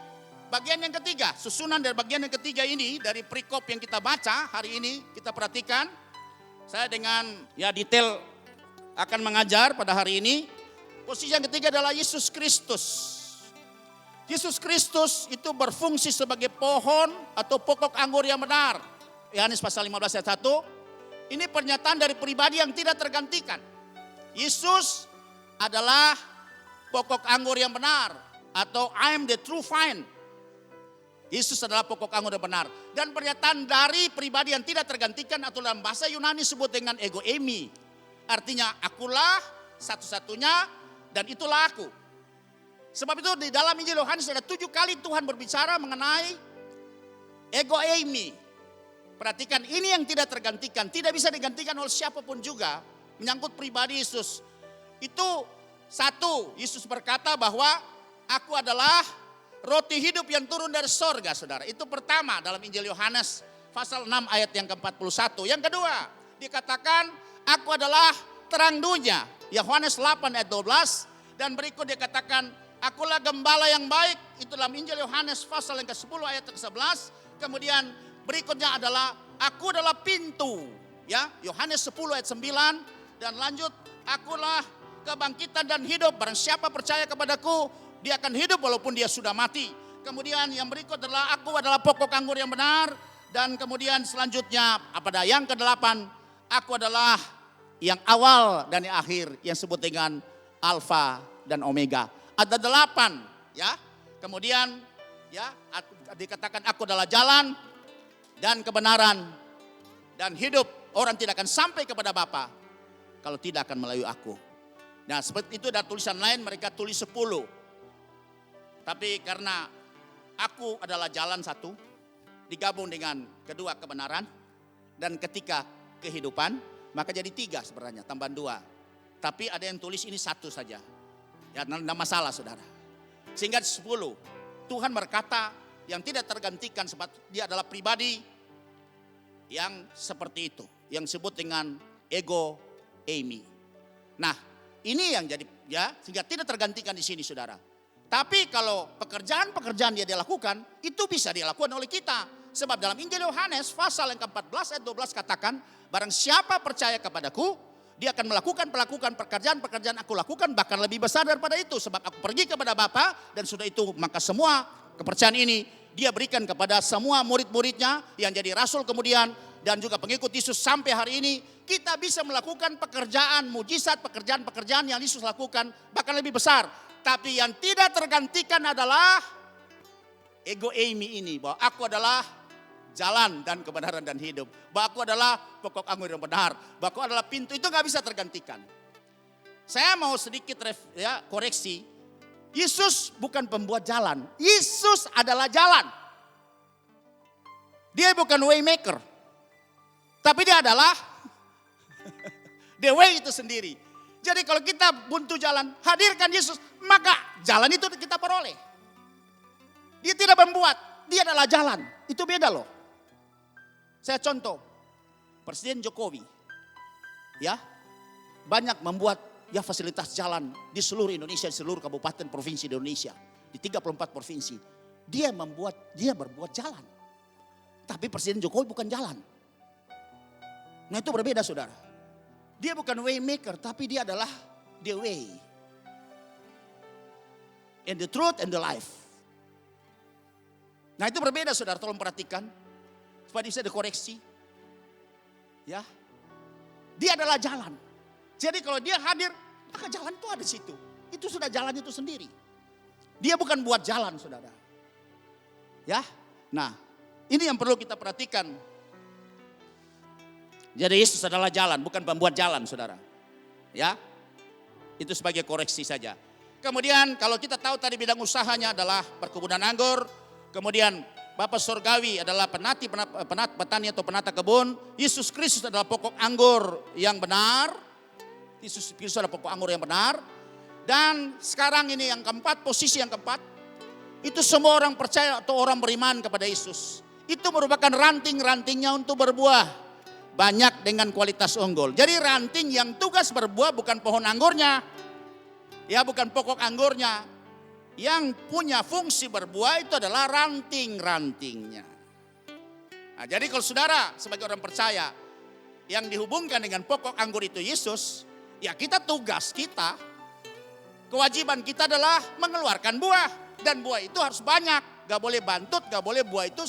bagian yang ketiga, susunan dari bagian yang ketiga ini dari perikop yang kita baca hari ini, kita perhatikan. Saya dengan detail akan mengajar pada hari ini. Posisi yang ketiga adalah Yesus Kristus. Yesus Kristus itu berfungsi sebagai pohon atau pokok anggur yang benar. Yohanes pasal 15 ayat 1. Ini pernyataan dari pribadi yang tidak tergantikan. Yesus adalah pokok anggur yang benar. Atau I am the true vine. Yesus adalah pokok anggur yang benar. Dan pernyataan dari pribadi yang tidak tergantikan atau dalam bahasa Yunani disebut dengan ego eimi. Artinya akulah satu-satunya dan itulah aku. Sebab itu di dalam Injil Yohanes ada 7 kali Tuhan berbicara mengenai ego eimi. Perhatikan, ini yang tidak tergantikan, tidak bisa digantikan oleh siapapun juga. Menyangkut pribadi Yesus. 1, Yesus berkata bahwa aku adalah roti hidup yang turun dari sorga, saudara. Itu pertama dalam Injil Yohanes pasal 6 ayat yang ke-41. Yang kedua, dikatakan aku adalah terang dunia. Yohanes 8 ayat 12. Dan berikut dikatakan akulah gembala yang baik. Itu dalam Injil Yohanes pasal yang ke-10 ayat ke-11. Kemudian berikutnya adalah aku adalah pintu. Ya, Yohanes 10 ayat 9. Dan lanjut, akulah kebangkitan dan hidup. Barang siapa percaya kepadaku, dia akan hidup walaupun dia sudah mati. Kemudian yang berikut adalah aku adalah pokok anggur yang benar. Dan kemudian selanjutnya pada yang ke-8, aku adalah yang awal dan yang akhir, yang disebut dengan Alfa dan Omega. Ada 8 ya. Kemudian ya dikatakan aku adalah jalan dan kebenaran dan hidup. Orang tidak akan sampai kepada Bapa kalau tidak akan melalui aku. Nah seperti itu, ada tulisan lain mereka tulis 10. Tapi karena aku adalah jalan satu, digabung dengan kedua kebenaran dan ketika kehidupan, maka jadi 3 sebenarnya, tambahan 2. Tapi ada yang tulis ini 1 saja. Ya, tidak masalah saudara. Sehingga 10. Tuhan berkata yang tidak tergantikan sebab dia adalah pribadi yang seperti itu. Yang disebut dengan ego eimi. Nah ini yang jadi ya, sehingga tidak tergantikan di sini saudara. Tapi kalau pekerjaan-pekerjaan dia lakukan, itu bisa dilakukan oleh kita. Sebab dalam Injil Yohanes pasal yang ke-14 ayat 12 katakan, barang siapa percaya kepadaku, dia akan melakukan pekerjaan-pekerjaan aku lakukan, bahkan lebih besar daripada itu. Sebab aku pergi kepada Bapa dan sudah itu maka semua kepercayaan ini dia berikan kepada semua murid-muridnya yang jadi rasul kemudian dan juga pengikut Yesus sampai hari ini. Kita bisa melakukan pekerjaan mujizat, pekerjaan-pekerjaan yang Yesus lakukan bahkan lebih besar. Tapi yang tidak tergantikan adalah ego eimi ini, bahwa aku adalah jalan dan kebenaran dan hidup. Bahwa aku adalah pokok anggur yang benar. Bahwa aku adalah pintu, itu gak bisa tergantikan. Saya mau sedikit koreksi. Yesus bukan pembuat jalan. Yesus adalah jalan. Dia bukan way maker. Tapi dia adalah the way itu sendiri. Jadi kalau kita buntu jalan, hadirkan Yesus, maka jalan itu kita peroleh. Dia tidak membuat, dia adalah jalan. Itu beda loh. Saya contoh, Presiden Jokowi, ya banyak membuat ya fasilitas jalan di seluruh Indonesia, di seluruh kabupaten provinsi di Indonesia, di 34 provinsi. Dia berbuat jalan. Tapi Presiden Jokowi bukan jalan. Nah itu berbeda saudara. Dia bukan way maker, tapi dia adalah the way. And the truth and the life. Nah itu berbeda saudara, tolong perhatikan. Supaya bisa dikoreksi. Ya. Dia adalah jalan. Jadi kalau dia hadir, maka jalan itu ada di situ. Itu sudah jalan itu sendiri. Dia bukan buat jalan saudara. Ya. Nah ini yang perlu kita perhatikan. Jadi Yesus adalah jalan, bukan pembuat jalan saudara. Ya. Itu sebagai koreksi saja. Kemudian kalau kita tahu tadi bidang usahanya adalah perkebunan anggur. Kemudian Bapa Surgawi adalah petani atau penata kebun. Yesus Kristus adalah pokok anggur yang benar. Yesus Kristus adalah pokok anggur yang benar. Dan sekarang ini yang keempat, posisi yang keempat. Itu semua orang percaya atau orang beriman kepada Yesus. Itu merupakan ranting-rantingnya untuk berbuah. Banyak dengan kualitas unggul. Jadi ranting yang tugas berbuah bukan pohon anggurnya. Ya bukan pokok anggurnya. Yang punya fungsi berbuah itu adalah ranting-rantingnya. Nah, jadi kalau saudara sebagai orang percaya yang dihubungkan dengan pokok anggur itu Yesus. Ya kita tugas kita, kewajiban kita adalah mengeluarkan buah. Dan buah itu harus banyak. Gak boleh bantut, gak boleh buah itu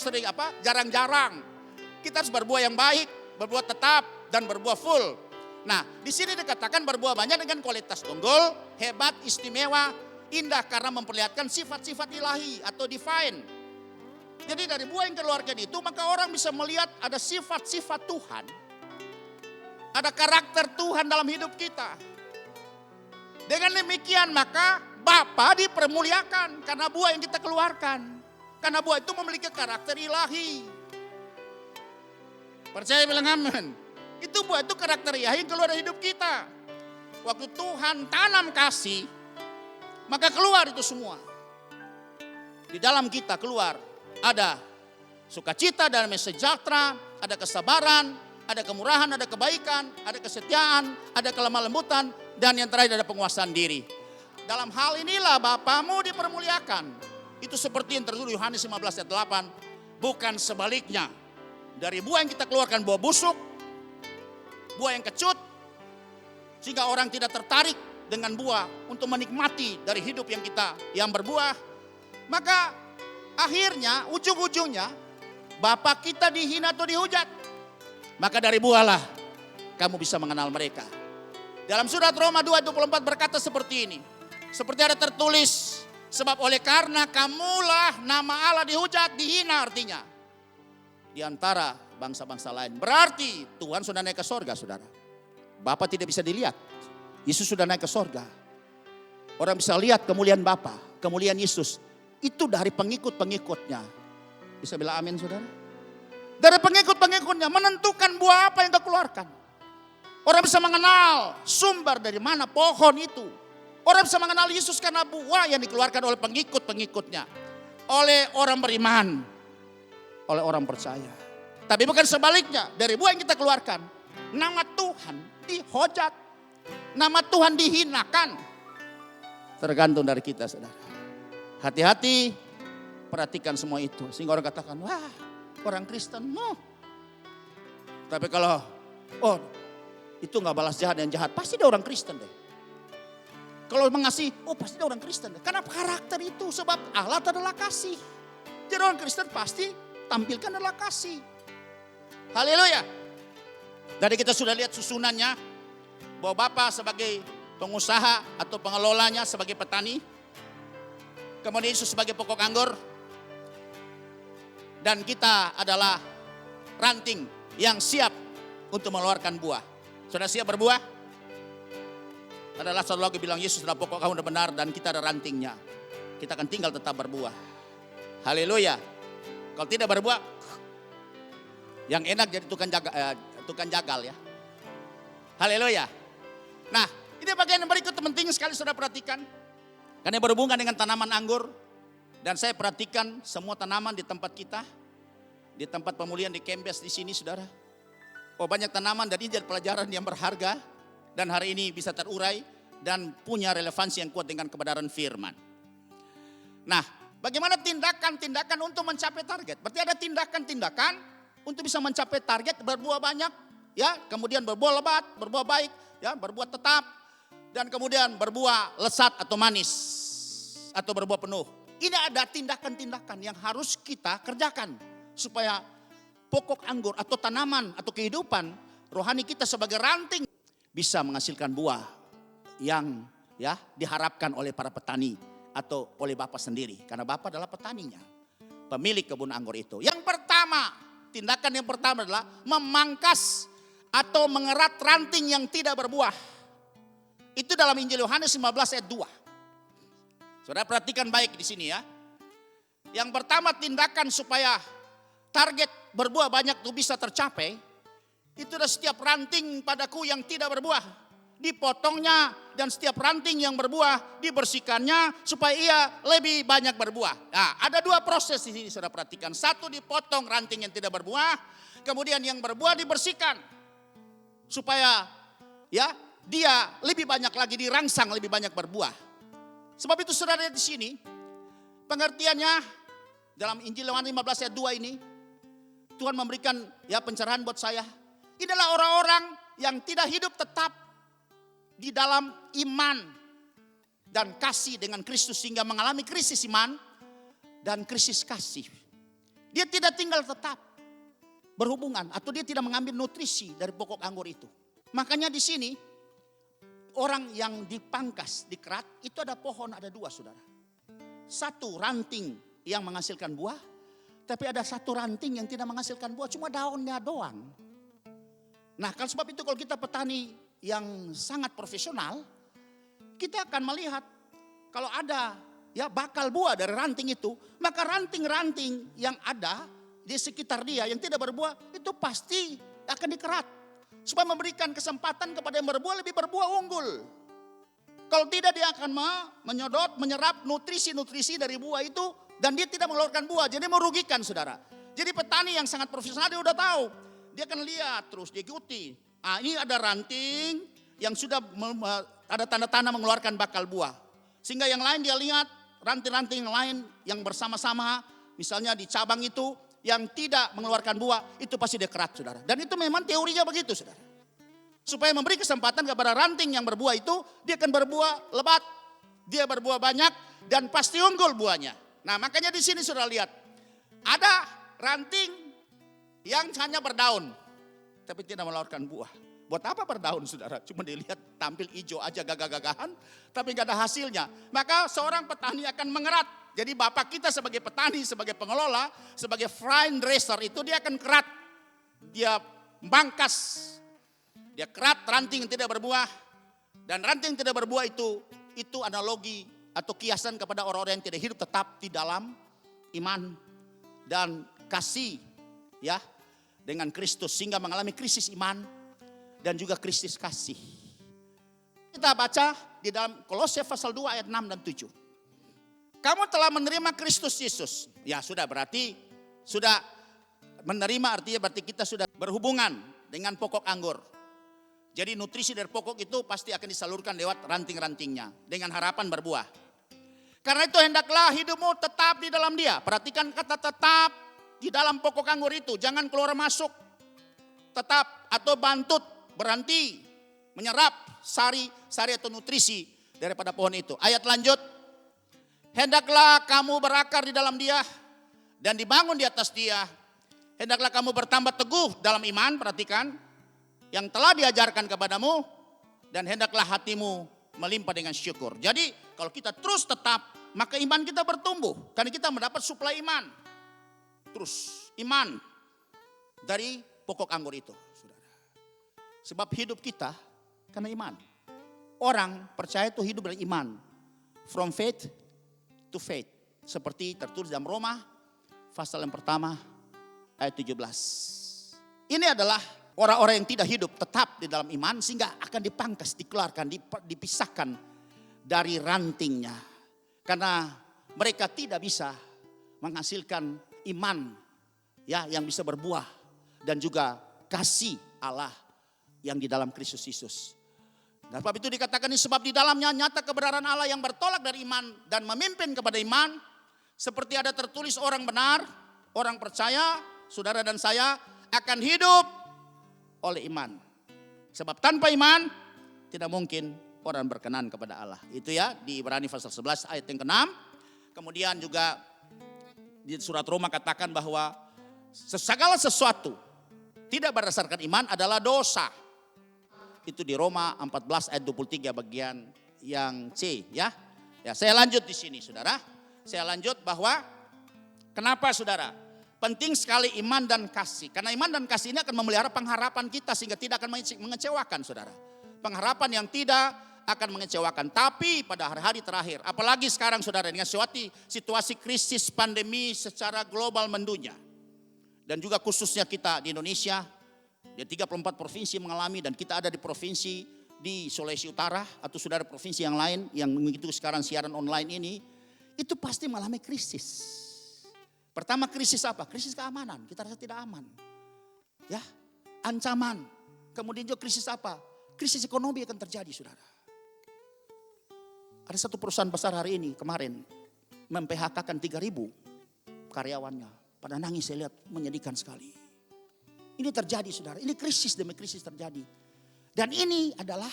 jarang-jarang. Kita harus berbuah yang baik. Berbuah tetap dan berbuah full. Nah, di sini dikatakan berbuah banyak dengan kualitas unggul, hebat, istimewa, indah karena memperlihatkan sifat-sifat ilahi atau divine. Jadi dari buah yang keluarkan itu maka orang bisa melihat ada sifat-sifat Tuhan. Ada karakter Tuhan dalam hidup kita. Dengan demikian maka Bapa dipermuliakan karena buah yang kita keluarkan. Karena buah itu memiliki karakter ilahi. Percaya bilang amin. Itu buah itu karakter ilahi yang keluar dari hidup kita. Waktu Tuhan tanam kasih, maka keluar itu semua. Di dalam kita keluar ada sukacita, damai sejahtera, ada kesabaran, ada kemurahan, ada kebaikan, ada kesetiaan, ada kelemah lembutan, dan yang terakhir ada penguasaan diri. Dalam hal inilah Bapamu dipermuliakan. Itu seperti yang tertulis Yohanes 15 ayat 8. Bukan sebaliknya. Dari buah yang kita keluarkan buah busuk, buah yang kecut, sehingga orang tidak tertarik dengan buah untuk menikmati dari hidup yang berbuah. Maka akhirnya ujung-ujungnya Bapak kita dihina atau dihujat. Maka dari buahlah kamu bisa mengenal mereka. Dalam surat Roma 2:24 berkata seperti ini. Seperti ada tertulis, sebab oleh karena kamulah nama Allah dihujat, dihina artinya. Di antara bangsa-bangsa lain. Berarti Tuhan sudah naik ke sorga, saudara. Bapa tidak bisa dilihat. Yesus sudah naik ke sorga. Orang bisa lihat kemuliaan Bapa, kemuliaan Yesus. Itu dari pengikut-pengikutnya. Bisa bilang amin, saudara? Dari pengikut-pengikutnya menentukan buah apa yang dia keluarkan. Orang bisa mengenal sumber dari mana pohon itu. Orang bisa mengenal Yesus karena buah yang dikeluarkan oleh pengikut-pengikutnya. Oleh orang beriman. Oleh orang percaya. Tapi bukan sebaliknya. Dari buah yang kita keluarkan. Nama Tuhan dihujat. Nama Tuhan dihinakan. Tergantung dari kita, saudara. Hati-hati, perhatikan semua itu. Sehingga orang katakan, wah orang Kristen, no. Tapi kalau, itu gak balas jahat yang jahat, pasti dia orang Kristen deh. Kalau mengasihi, pasti dia orang Kristen deh. Karena karakter itu, sebab Allah adalah kasih. Jadi orang Kristen pasti tampilkan adalah kasih. Haleluya. Jadi kita sudah lihat susunannya, bahwa Bapak sebagai pengusaha atau pengelolanya sebagai petani, kemudian Yesus sebagai pokok anggur. Dan kita adalah ranting yang siap untuk mengeluarkan buah. Sudah siap berbuah? Adalah satu lagu bilang Yesus adalah pokok kamu benar dan kita ada rantingnya. Kita akan tinggal tetap berbuah. Haleluya. Kalau tidak berbuah, yang enak jadi tukang jagal ya. Haleluya. Nah, ini bagian yang berikut penting sekali saudara perhatikan. Karena berhubungan dengan tanaman anggur. Dan saya perhatikan semua tanaman di tempat kita. Di tempat pemulihan di Kempes di sini saudara. Banyak tanaman dan ini jadi pelajaran yang berharga. Dan hari ini bisa terurai. Dan punya relevansi yang kuat dengan kebenaran firman. Nah, bagaimana tindakan-tindakan untuk mencapai target. Berarti ada tindakan-tindakan untuk bisa mencapai target. Berbuah banyak. Ya, kemudian berbuah lebat, berbuah baik. Ya, berbuah tetap. Dan kemudian berbuah lesat atau manis. Atau berbuah penuh. Ini ada tindakan-tindakan yang harus kita kerjakan. Supaya pokok anggur atau tanaman atau kehidupan rohani kita sebagai ranting. Bisa menghasilkan buah yang ya diharapkan oleh para petani. Atau oleh Bapak sendiri. Karena Bapak adalah petaninya. Pemilik kebun anggur itu. Yang pertama, tindakan yang pertama adalah memangkas atau mengerat ranting yang tidak berbuah. Itu dalam Injil Yohanes 15 ayat 2. Saudara perhatikan baik di sini ya. Yang pertama tindakan supaya target berbuah banyak itu bisa tercapai. Itu adalah setiap ranting padaku yang tidak berbuah. Dipotongnya dan setiap ranting yang berbuah dibersihkannya supaya ia lebih banyak berbuah. Nah, ada dua proses di sini saudara perhatikan. Satu dipotong ranting yang tidak berbuah. Kemudian yang berbuah dibersihkan. Supaya ya dia lebih banyak lagi dirangsang, lebih banyak berbuah. Sebab itu saudara di sini, pengertiannya dalam Injil Yohanes 15 ayat 2 ini, Tuhan memberikan ya pencerahan buat saya. Ini adalah orang-orang yang tidak hidup tetap di dalam iman dan kasih dengan Kristus sehingga mengalami krisis iman dan krisis kasih. Dia tidak tinggal tetap berhubungan atau dia tidak mengambil nutrisi dari pokok anggur itu. Makanya di sini orang yang dipangkas, dikerat, itu ada pohon, ada dua saudara. Satu ranting yang menghasilkan buah, tapi ada satu ranting yang tidak menghasilkan buah, cuma daunnya doang. Nah, kalau sebab itu kalau kita petani yang sangat profesional, kita akan melihat kalau ada ya bakal buah dari ranting itu, maka ranting-ranting yang ada di sekitar dia yang tidak berbuah itu pasti akan dikerat. Supaya memberikan kesempatan kepada yang berbuah lebih berbuah unggul. Kalau tidak dia akan menyedot, menyerap nutrisi-nutrisi dari buah itu Dan dia tidak mengeluarkan buah, jadi merugikan saudara. Jadi petani yang sangat profesional dia udah tahu. Dia akan lihat terus, dia ikuti. Ini ada ranting yang sudah ada tanda-tanda mengeluarkan bakal buah. Sehingga yang lain dia lihat, ranting-ranting yang lain yang bersama-sama, misalnya di cabang itu yang tidak mengeluarkan buah, itu pasti dia kerat saudara. Dan itu memang teorinya begitu saudara. Supaya memberi kesempatan kepada ranting yang berbuah itu, dia akan berbuah lebat, dia berbuah banyak dan pasti unggul buahnya. Nah makanya di sini sudah lihat, ada ranting yang hanya berdaun, tapi tidak mengeluarkan buah. Buat apa berdaun saudara? Cuma dilihat tampil hijau aja gagah-gagahan, tapi gak ada hasilnya. Maka seorang petani akan mengerat. Jadi bapak kita sebagai petani, sebagai pengelola, sebagai vine dresser itu dia akan kerat. Dia bangkas, dia kerat ranting yang tidak berbuah. Dan ranting yang tidak berbuah itu analogi atau kiasan kepada orang-orang yang tidak hidup tetap di dalam iman dan kasih ya dengan Kristus, sehingga mengalami krisis iman dan juga krisis kasih. Kita baca di dalam Kolose pasal 2 ayat 6 dan 7. Kamu telah menerima Kristus Yesus. Ya sudah, berarti sudah menerima, artinya berarti kita sudah berhubungan dengan pokok anggur. Jadi nutrisi dari pokok itu pasti akan disalurkan lewat ranting-rantingnya dengan harapan berbuah. Karena itu hendaklah hidupmu tetap di dalam dia. Perhatikan kata tetap di dalam pokok anggur itu. Jangan keluar masuk. Tetap atau bantut, berhenti menyerap sari atau nutrisi daripada pohon itu. Ayat lanjut. Hendaklah kamu berakar di dalam dia dan dibangun di atas dia. Hendaklah kamu bertambah teguh dalam iman, perhatikan, yang telah diajarkan kepadamu, dan hendaklah hatimu melimpah dengan syukur. Jadi kalau kita terus tetap, maka iman kita bertumbuh. Karena kita mendapat suplai iman. Terus iman dari pokok anggur itu. Saudara. Sebab hidup kita karena iman. Orang percaya itu hidup dari iman. From faith to faith. Seperti tertulis dalam Roma pasal yang pertama ayat 17. Ini adalah orang-orang yang tidak hidup tetap di dalam iman, sehingga akan dipangkas, dikeluarkan, dipisahkan dari rantingnya. Karena mereka tidak bisa menghasilkan iman ya yang bisa berbuah dan juga kasih Allah yang di dalam Kristus Yesus. Dan sebab itu dikatakan ini, sebab di dalamnya nyata kebenaran Allah yang bertolak dari iman dan memimpin kepada iman. Seperti ada tertulis, orang benar, orang percaya, saudara dan saya akan hidup oleh iman. Sebab tanpa iman tidak mungkin orang berkenan kepada Allah. Itu ya di Ibrani pasal 11 ayat yang ke-6. Kemudian juga di surat Roma katakan bahwa segala sesuatu tidak berdasarkan iman adalah dosa. Itu di Roma 14 ayat 23 bagian yang C ya. Ya, saya lanjut di sini saudara. Saya lanjut bahwa kenapa saudara? Penting sekali iman dan kasih. Karena iman dan kasih ini akan memelihara pengharapan kita sehingga tidak akan mengecewakan saudara. Pengharapan yang tidak akan mengecewakan. Tapi pada hari-hari terakhir, apalagi sekarang saudara, dengan situasi krisis pandemi secara global mendunia. Dan juga khususnya kita di Indonesia, di 34 provinsi mengalami, dan kita ada di provinsi di Sulawesi Utara atau saudara provinsi yang lain yang mengikuti sekarang siaran online ini, itu pasti mengalami krisis. Pertama krisis apa? Krisis keamanan, kita rasa tidak aman. Ya, ancaman. Kemudian juga krisis apa? Krisis ekonomi akan terjadi saudara. Ada satu perusahaan besar hari ini kemarin mem-PHK-kan 3.000 karyawannya. Pada nangis saya lihat, menyedihkan sekali. Ini terjadi saudara, ini krisis demi krisis terjadi. Dan ini adalah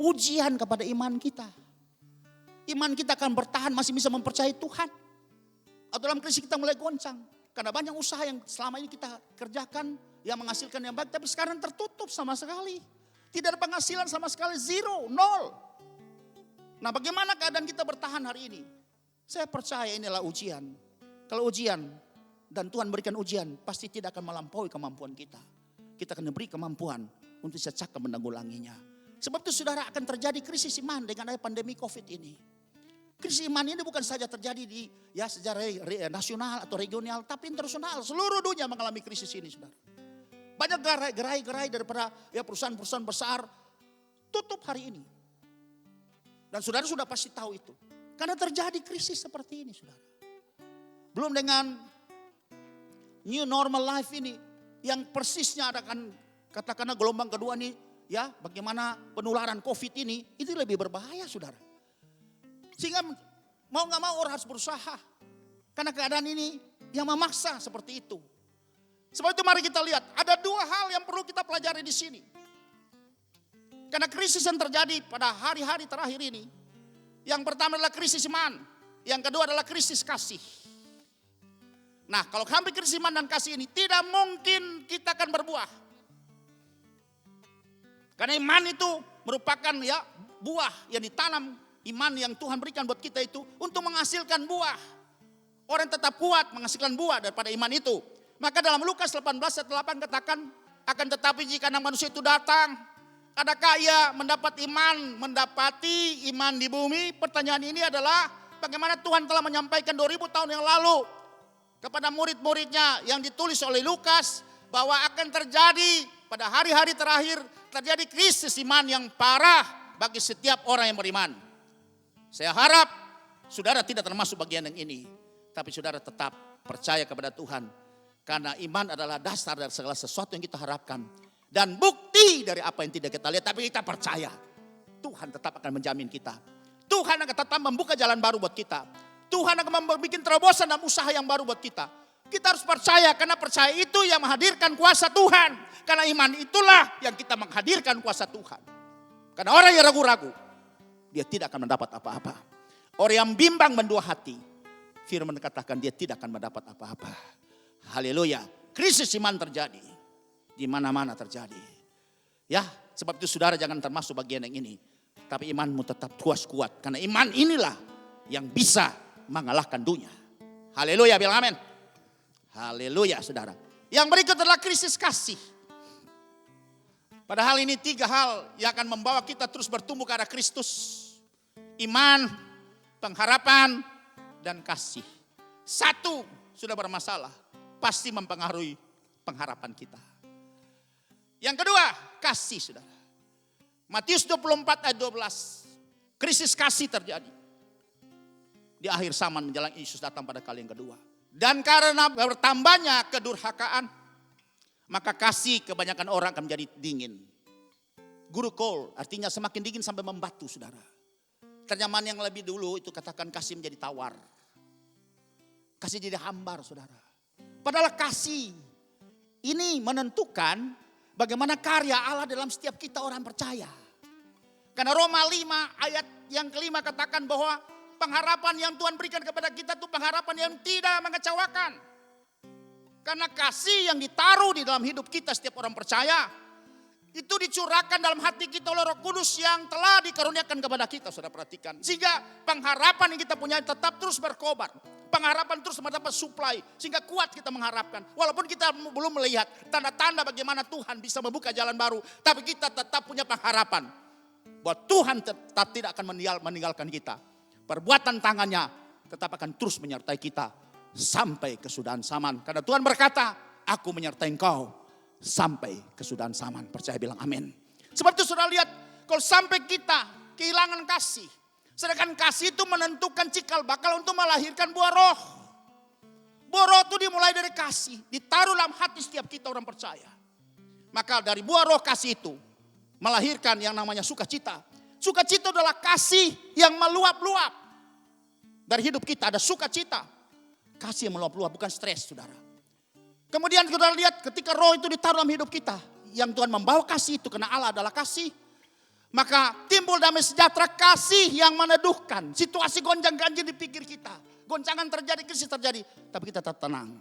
ujian kepada iman kita. Iman kita akan bertahan, masih bisa mempercayai Tuhan. Atau dalam krisis kita mulai goncang. Karena banyak usaha yang selama ini kita kerjakan yang menghasilkan yang baik, tapi sekarang tertutup sama sekali. Tidak ada penghasilan sama sekali, zero, nol. Nah bagaimana keadaan kita bertahan hari ini? Saya percaya inilah ujian. Kalau ujian dan Tuhan berikan ujian, pasti tidak akan melampaui kemampuan kita. Kita akan diberi kemampuan untuk secakap menanggulanginya. Sebab itu saudara akan terjadi krisis iman dengan adanya pandemi COVID ini. Krisis iman ini bukan saja terjadi di secara nasional atau regional, tapi internasional. Seluruh dunia mengalami krisis ini saudara. Banyak gerai-gerai daripada perusahaan-perusahaan besar tutup hari ini. Dan saudara sudah pasti tahu itu. Karena terjadi krisis seperti ini saudara. Belum dengan new normal life ini yang persisnya akan katakanlah gelombang kedua nih, ya, bagaimana penularan COVID ini lebih berbahaya, saudara. Sehingga mau nggak mau orang harus berusaha karena keadaan ini yang memaksa seperti itu. Sebab itu mari kita lihat ada dua hal yang perlu kita pelajari di sini. Karena krisis yang terjadi pada hari-hari terakhir ini, yang pertama adalah krisis iman, yang kedua adalah krisis kasih. Nah, kalau sampai krisis iman dan kasih ini tidak mungkin kita akan berbuah. Karena iman itu merupakan ya buah yang ditanam, iman yang Tuhan berikan buat kita itu untuk menghasilkan buah. Orang tetap kuat menghasilkan buah daripada iman itu. Maka dalam Lukas 18 ayat 8 katakan, akan tetapi jika anak manusia itu datang, adakah ia mendapati iman di bumi? Pertanyaan ini adalah bagaimana Tuhan telah menyampaikan 2000 tahun yang lalu kepada murid-muridnya yang ditulis oleh Lukas bahwa akan terjadi pada hari-hari terakhir terjadi krisis iman yang parah bagi setiap orang yang beriman. Saya harap saudara tidak termasuk bagian yang ini, tapi saudara tetap percaya kepada Tuhan karena iman adalah dasar dari segala sesuatu yang kita harapkan dan bukti dari apa yang tidak kita lihat, tapi kita percaya Tuhan tetap akan menjamin kita. Tuhan akan tetap membuka jalan baru buat kita. Tuhan akan membuat terobosan dan usaha yang baru buat kita. Kita harus percaya karena percaya itu yang menghadirkan kuasa Tuhan. Karena iman itulah yang kita menghadirkan kuasa Tuhan. Karena orang yang ragu-ragu, dia tidak akan mendapat apa-apa. Orang yang bimbang mendua hati, firman katakan dia tidak akan mendapat apa-apa. Haleluya. Krisis iman terjadi. Di mana-mana terjadi. Ya, sebab itu saudara jangan termasuk bagian yang ini. Tapi imanmu tetap kuat. Karena iman inilah yang bisa mengalahkan dunia. Haleluya, bilang amin. Haleluya, saudara. Yang berikut adalah krisis kasih. Padahal ini 3 hal yang akan membawa kita terus bertumbuh ke arah Kristus. Iman, pengharapan, dan kasih. Satu sudah bermasalah, pasti mempengaruhi pengharapan kita. Yang kedua, kasih, saudara. Matius 24 ayat 12. Krisis kasih terjadi. Di akhir zaman menjelang Yesus datang pada kali yang kedua. Dan karena bertambahnya kedurhakaan, maka kasih kebanyakan orang akan menjadi dingin. Guru Cole artinya semakin dingin sampai membatu, saudara. Terjemahan yang lebih dulu itu katakan kasih menjadi tawar. Kasih jadi hambar, saudara. Padahal kasih ini menentukan bagaimana karya Allah dalam setiap kita orang percaya. Karena Roma 5 ayat yang kelima katakan bahwa pengharapan yang Tuhan berikan kepada kita itu pengharapan yang tidak mengecewakan. Karena kasih yang ditaruh di dalam hidup kita setiap orang percaya, itu dicurahkan dalam hati kita oleh Roh Kudus yang telah dikaruniakan kepada kita, saudara perhatikan. Sehingga pengharapan yang kita punya tetap terus berkobar. Pengharapan terus mendapat suplai, sehingga kuat kita mengharapkan. Walaupun kita belum melihat tanda-tanda bagaimana Tuhan bisa membuka jalan baru, tapi kita tetap punya pengharapan bahwa Tuhan tetap tidak akan meninggalkan kita. Perbuatan tangannya tetap akan terus menyertai kita sampai kesudahan zaman. Karena Tuhan berkata, aku menyertai engkau sampai kesudahan zaman. Percaya bilang amin. Sebab itu saudara lihat, kalau sampai kita kehilangan kasih, sedangkan kasih itu menentukan cikal bakal untuk melahirkan buah roh. Buah roh itu dimulai dari kasih, ditaruh dalam hati setiap kita orang percaya. Maka dari buah roh kasih itu melahirkan yang namanya sukacita. Sukacita adalah kasih yang meluap-luap. Dari hidup kita ada sukacita. Kasih yang meluap-luap, bukan stres, saudara. Kemudian kita lihat ketika roh itu ditaruh dalam hidup kita. Yang Tuhan membawa kasih itu, karena Allah adalah kasih. Maka timbul damai sejahtera, kasih yang meneduhkan. Situasi gonjang-ganjing di pikir kita. Goncangan terjadi, krisis terjadi. Tapi kita tetap tenang.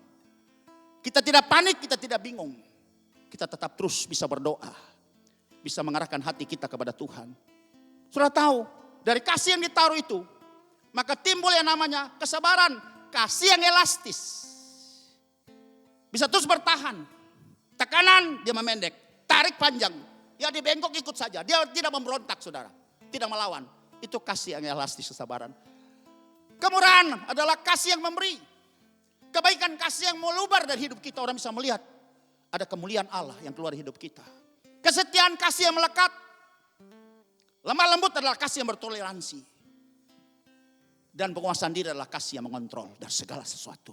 Kita tidak panik, kita tidak bingung. Kita tetap terus bisa berdoa. Bisa mengarahkan hati kita kepada Tuhan. Sudah tahu, dari kasih yang ditaruh itu, maka timbul yang namanya kesabaran. Kasih yang elastis. Bisa terus bertahan. Tekanan dia memendek. Tarik panjang. Ya dia bengkok ikut saja. Dia tidak memberontak, saudara. Tidak melawan. Itu kasih yang elastis, kesabaran. Kemurahan adalah kasih yang memberi. Kebaikan kasih yang melubar dari hidup kita. Orang bisa melihat ada kemuliaan Allah yang keluar dari hidup kita. Kesetiaan kasih yang melekat. Lemah lembut adalah kasih yang bertoleransi. Dan penguasaan diri adalah kasih yang mengontrol dari segala sesuatu.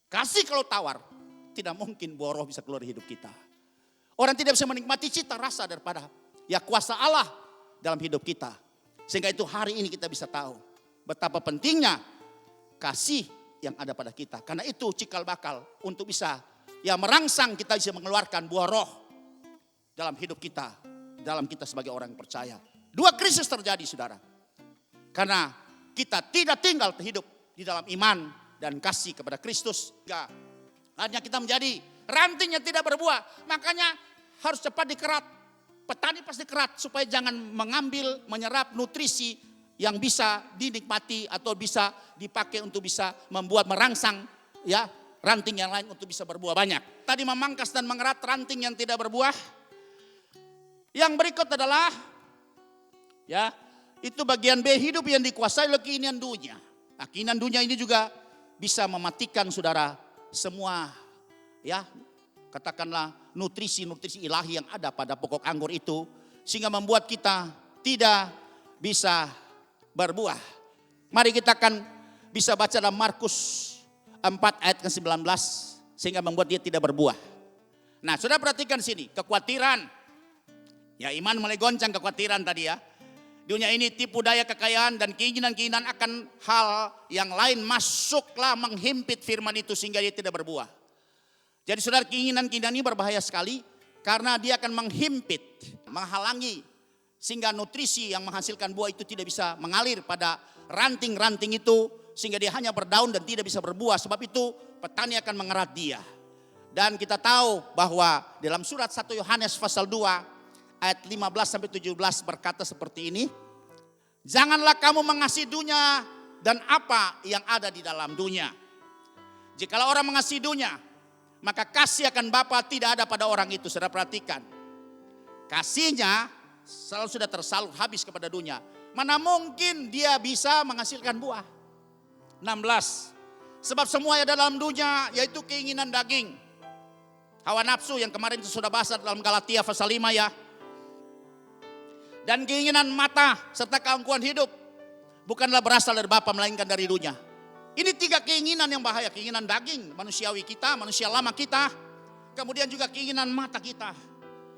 Kasih kalau tawar, tidak mungkin buah roh bisa keluar dari hidup kita. Orang tidak bisa menikmati cita rasa daripada ya kuasa Allah dalam hidup kita. Sehingga itu hari ini kita bisa tahu betapa pentingnya kasih yang ada pada kita. Karena itu cikal bakal untuk bisa ya merangsang kita bisa mengeluarkan buah roh dalam hidup kita. Dalam kita sebagai orang yang percaya. Dua krisis terjadi saudara. Karena kita tidak tinggal hidup di dalam iman dan kasih kepada Kristus. Hanya kita menjadi ranting yang tidak berbuah. Makanya harus cepat dikerat. Petani pasti kerat supaya jangan mengambil, menyerap nutrisi yang bisa dinikmati atau bisa dipakai untuk bisa membuat merangsang ya ranting yang lain untuk bisa berbuah banyak. Tadi memangkas dan mengerat ranting yang tidak berbuah. Yang berikut adalah ya itu bagian B, hidup yang dikuasai oleh keinginan dunia. Nah, keinginan dunia ini juga bisa mematikan saudara semua ya katakanlah nutrisi-nutrisi ilahi yang ada pada pokok anggur itu. Sehingga membuat kita tidak bisa berbuah. Mari kita akan bisa baca dalam Markus 4 ayat ke-19. Sehingga membuat dia tidak berbuah. Nah sudah perhatikan sini, kekhawatiran. Ya iman mulai goncang kekhawatiran tadi ya. Dunia ini tipu daya kekayaan dan keinginan-keinginan akan hal yang lain masuklah menghimpit firman itu sehingga dia tidak berbuah. Jadi saudara keinginan-keinginan ini berbahaya sekali karena dia akan menghimpit, menghalangi sehingga nutrisi yang menghasilkan buah itu tidak bisa mengalir pada ranting-ranting itu sehingga dia hanya berdaun dan tidak bisa berbuah. Sebab itu petani akan mengerat dia. Dan kita tahu bahwa dalam surat 1 Yohanes pasal 2 ayat 15 sampai 17 berkata seperti ini. Janganlah kamu mengasihi dunia dan apa yang ada di dalam dunia. Jikalau orang mengasihi dunia, maka kasih akan Bapa tidak ada pada orang itu. Saudara perhatikan. Kasihnya selalu sudah tersalur habis kepada dunia. Mana mungkin dia bisa menghasilkan buah. 16. Sebab semua yang ada dalam dunia yaitu keinginan daging. Hawa nafsu yang kemarin itu sudah bahas dalam Galatia pasal 5 ya. Dan keinginan mata serta keangkuhan hidup bukanlah berasal dari Bapa melainkan dari dunia. Ini 3 keinginan yang bahaya. Keinginan daging, manusiawi kita, manusia lama kita. Kemudian juga keinginan mata kita.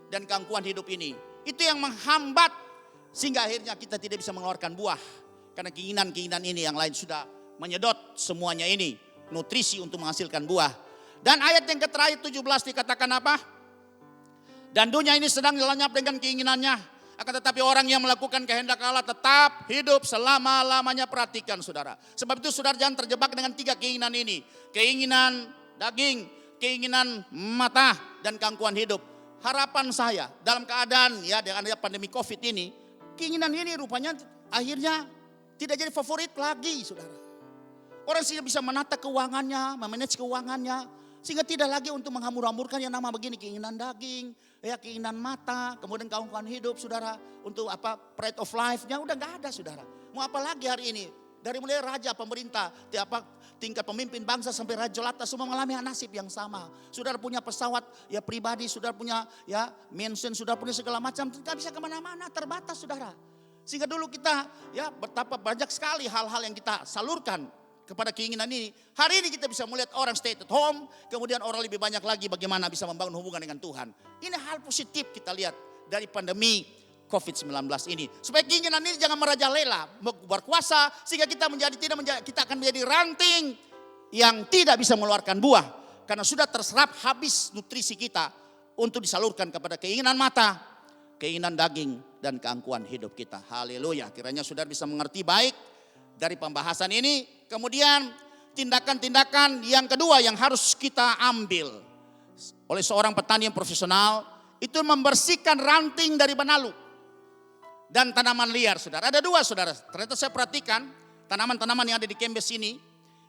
Dan keangkuhan hidup ini. Itu yang menghambat sehingga akhirnya kita tidak bisa mengeluarkan buah. Karena keinginan-keinginan ini yang lain sudah menyedot semuanya ini. Nutrisi untuk menghasilkan buah. Dan ayat yang terakhir 17 dikatakan apa? Dan dunia ini sedang lenyap dengan keinginannya. Akan tetapi orang yang melakukan kehendak Allah tetap hidup selama-lamanya. Perhatikan saudara. Sebab itu saudara jangan terjebak dengan 3 keinginan ini. Keinginan daging, keinginan mata, dan keangkuhan hidup. Harapan saya dalam keadaan ya dengan adanya pandemi COVID ini. Keinginan ini rupanya akhirnya tidak jadi favorit lagi saudara. Orang sehingga bisa menata keuangannya, memanage keuangannya. Sehingga tidak lagi untuk menghambur-hamburkan yang nama begini. Keinginan daging, ya keinginan mata, kemudian kawan-kawan hidup saudara. Untuk apa, pride of life-nya udah gak ada saudara. Mau apa lagi hari ini? Dari mulai raja, pemerintah, tingkat pemimpin bangsa sampai raja jelata semua mengalami nasib yang sama. Saudara punya pesawat ya pribadi, saudara punya ya mansion, saudara punya segala macam. Tidak bisa kemana-mana, terbatas saudara. Sehingga dulu kita ya betapa banyak sekali hal-hal yang kita salurkan kepada keinginan ini. Hari ini kita bisa melihat orang stay at home. Kemudian orang lebih banyak lagi bagaimana bisa membangun hubungan dengan Tuhan. Ini hal positif kita lihat dari pandemi COVID-19 ini. Supaya keinginan ini jangan merajalela, berkuasa. Sehingga kita kita akan menjadi ranting yang tidak bisa mengeluarkan buah. Karena sudah terserap habis nutrisi kita untuk disalurkan kepada keinginan mata, keinginan daging, dan keangkuhan hidup kita. Haleluya. Kiranya saudara bisa mengerti baik dari pembahasan ini. Kemudian tindakan-tindakan yang kedua yang harus kita ambil oleh seorang petani yang profesional itu membersihkan ranting dari benalu dan tanaman liar saudara. Ada 2 saudara, ternyata saya perhatikan tanaman-tanaman yang ada di Kembes ini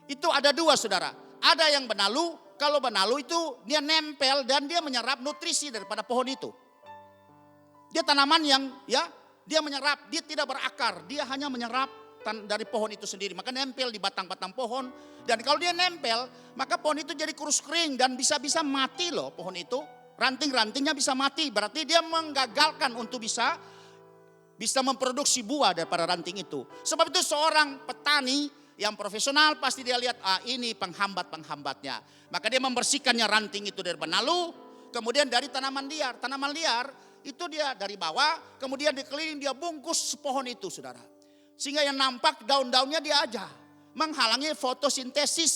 itu ada 2 saudara. Ada yang benalu, kalau benalu itu dia nempel dan dia menyerap nutrisi daripada pohon itu. Dia tanaman yang ya dia menyerap, dia tidak berakar, dia hanya menyerap dari pohon itu sendiri. Maka nempel di batang-batang pohon. Dan kalau dia nempel, maka pohon itu jadi kurus kering dan bisa-bisa mati loh pohon itu. Ranting-rantingnya bisa mati. Berarti dia menggagalkan untuk bisa bisa memproduksi buah daripada ranting itu. Sebab itu seorang petani yang profesional pasti dia lihat, ini penghambat-penghambatnya. Maka dia membersihkannya ranting itu dari benalu, kemudian dari tanaman liar. Tanaman liar itu dia dari bawah, kemudian dikeliling dia bungkus pohon itu, saudara. Sehingga yang nampak daun-daunnya dia aja, menghalangi fotosintesis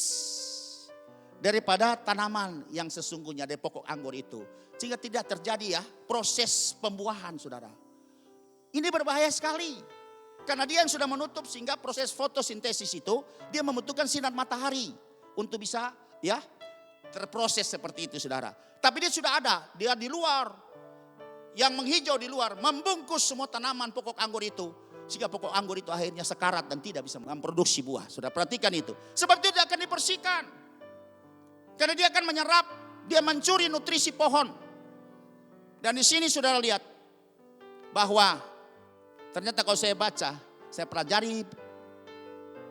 daripada tanaman yang sesungguhnya dari pokok anggur itu. Sehingga tidak terjadi proses pembuahan, saudara. Ini berbahaya sekali. Karena dia yang sudah menutup sehingga proses fotosintesis itu dia membutuhkan sinar matahari untuk bisa terproses seperti itu, saudara. Tapi dia sudah ada, dia di luar, yang menghijau di luar, membungkus semua tanaman pokok anggur itu. Sehingga pokok anggur itu akhirnya sekarat dan tidak bisa memproduksi buah. Sudah perhatikan itu. Sebab itu dia akan dibersihkan. Karena dia akan menyerap, dia mencuri nutrisi pohon. Dan di sini saudara lihat bahwa ternyata kalau saya baca, saya pelajari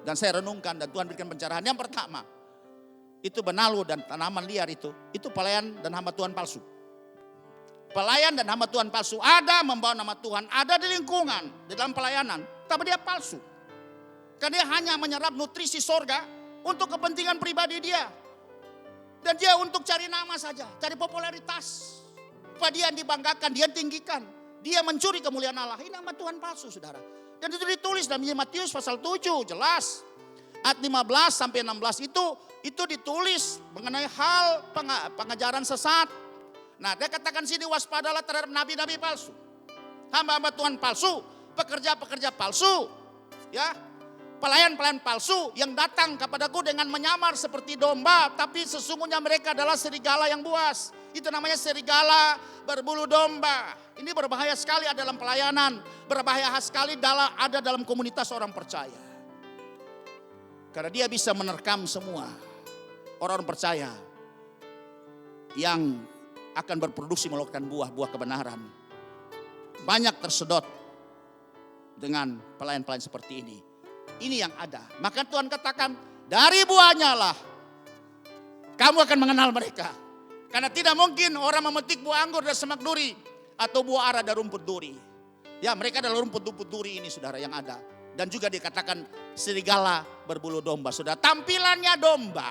dan saya renungkan dan Tuhan berikan pencerahan. Yang pertama, itu benalu dan tanaman liar itu pelayan dan hamba Tuhan palsu. Pelayan dan hamba Tuhan palsu ada membawa nama Tuhan, ada di lingkungan, di dalam pelayanan, tapi dia palsu. Karena dia hanya menyerap nutrisi sorga untuk kepentingan pribadi dia. Dan dia untuk cari nama saja, cari popularitas. Supaya dia dibanggakan, dia tinggikan. Dia mencuri kemuliaan Allah. Ini nama Tuhan palsu, saudara. Dan itu ditulis dalam Matius pasal 7, jelas. Ayat 15 sampai 16 itu ditulis mengenai hal pengajaran sesat. Nah, dia katakan sini waspadalah terhadap nabi-nabi palsu. Hamba-hamba Tuhan palsu, pekerja-pekerja palsu, pelayan-pelayan palsu yang datang kepadaku dengan menyamar seperti domba, tapi sesungguhnya mereka adalah serigala yang buas. Itu namanya serigala berbulu domba. Ini berbahaya sekali ada dalam pelayanan, berbahaya sekali ada dalam komunitas orang percaya. Karena dia bisa menerkam semua orang percaya yang akan berproduksi melakukan buah-buah kebenaran. Banyak tersedot dengan pelayan-pelayan seperti ini. Ini yang ada. Maka Tuhan katakan, dari buahnya lah kamu akan mengenal mereka. Karena tidak mungkin orang memetik buah anggur dari semak duri atau buah ara dari rumput duri. Ya, mereka adalah rumput-rumput duri ini, saudara, yang ada. Dan juga dikatakan serigala berbulu domba. Saudara, tampilannya domba.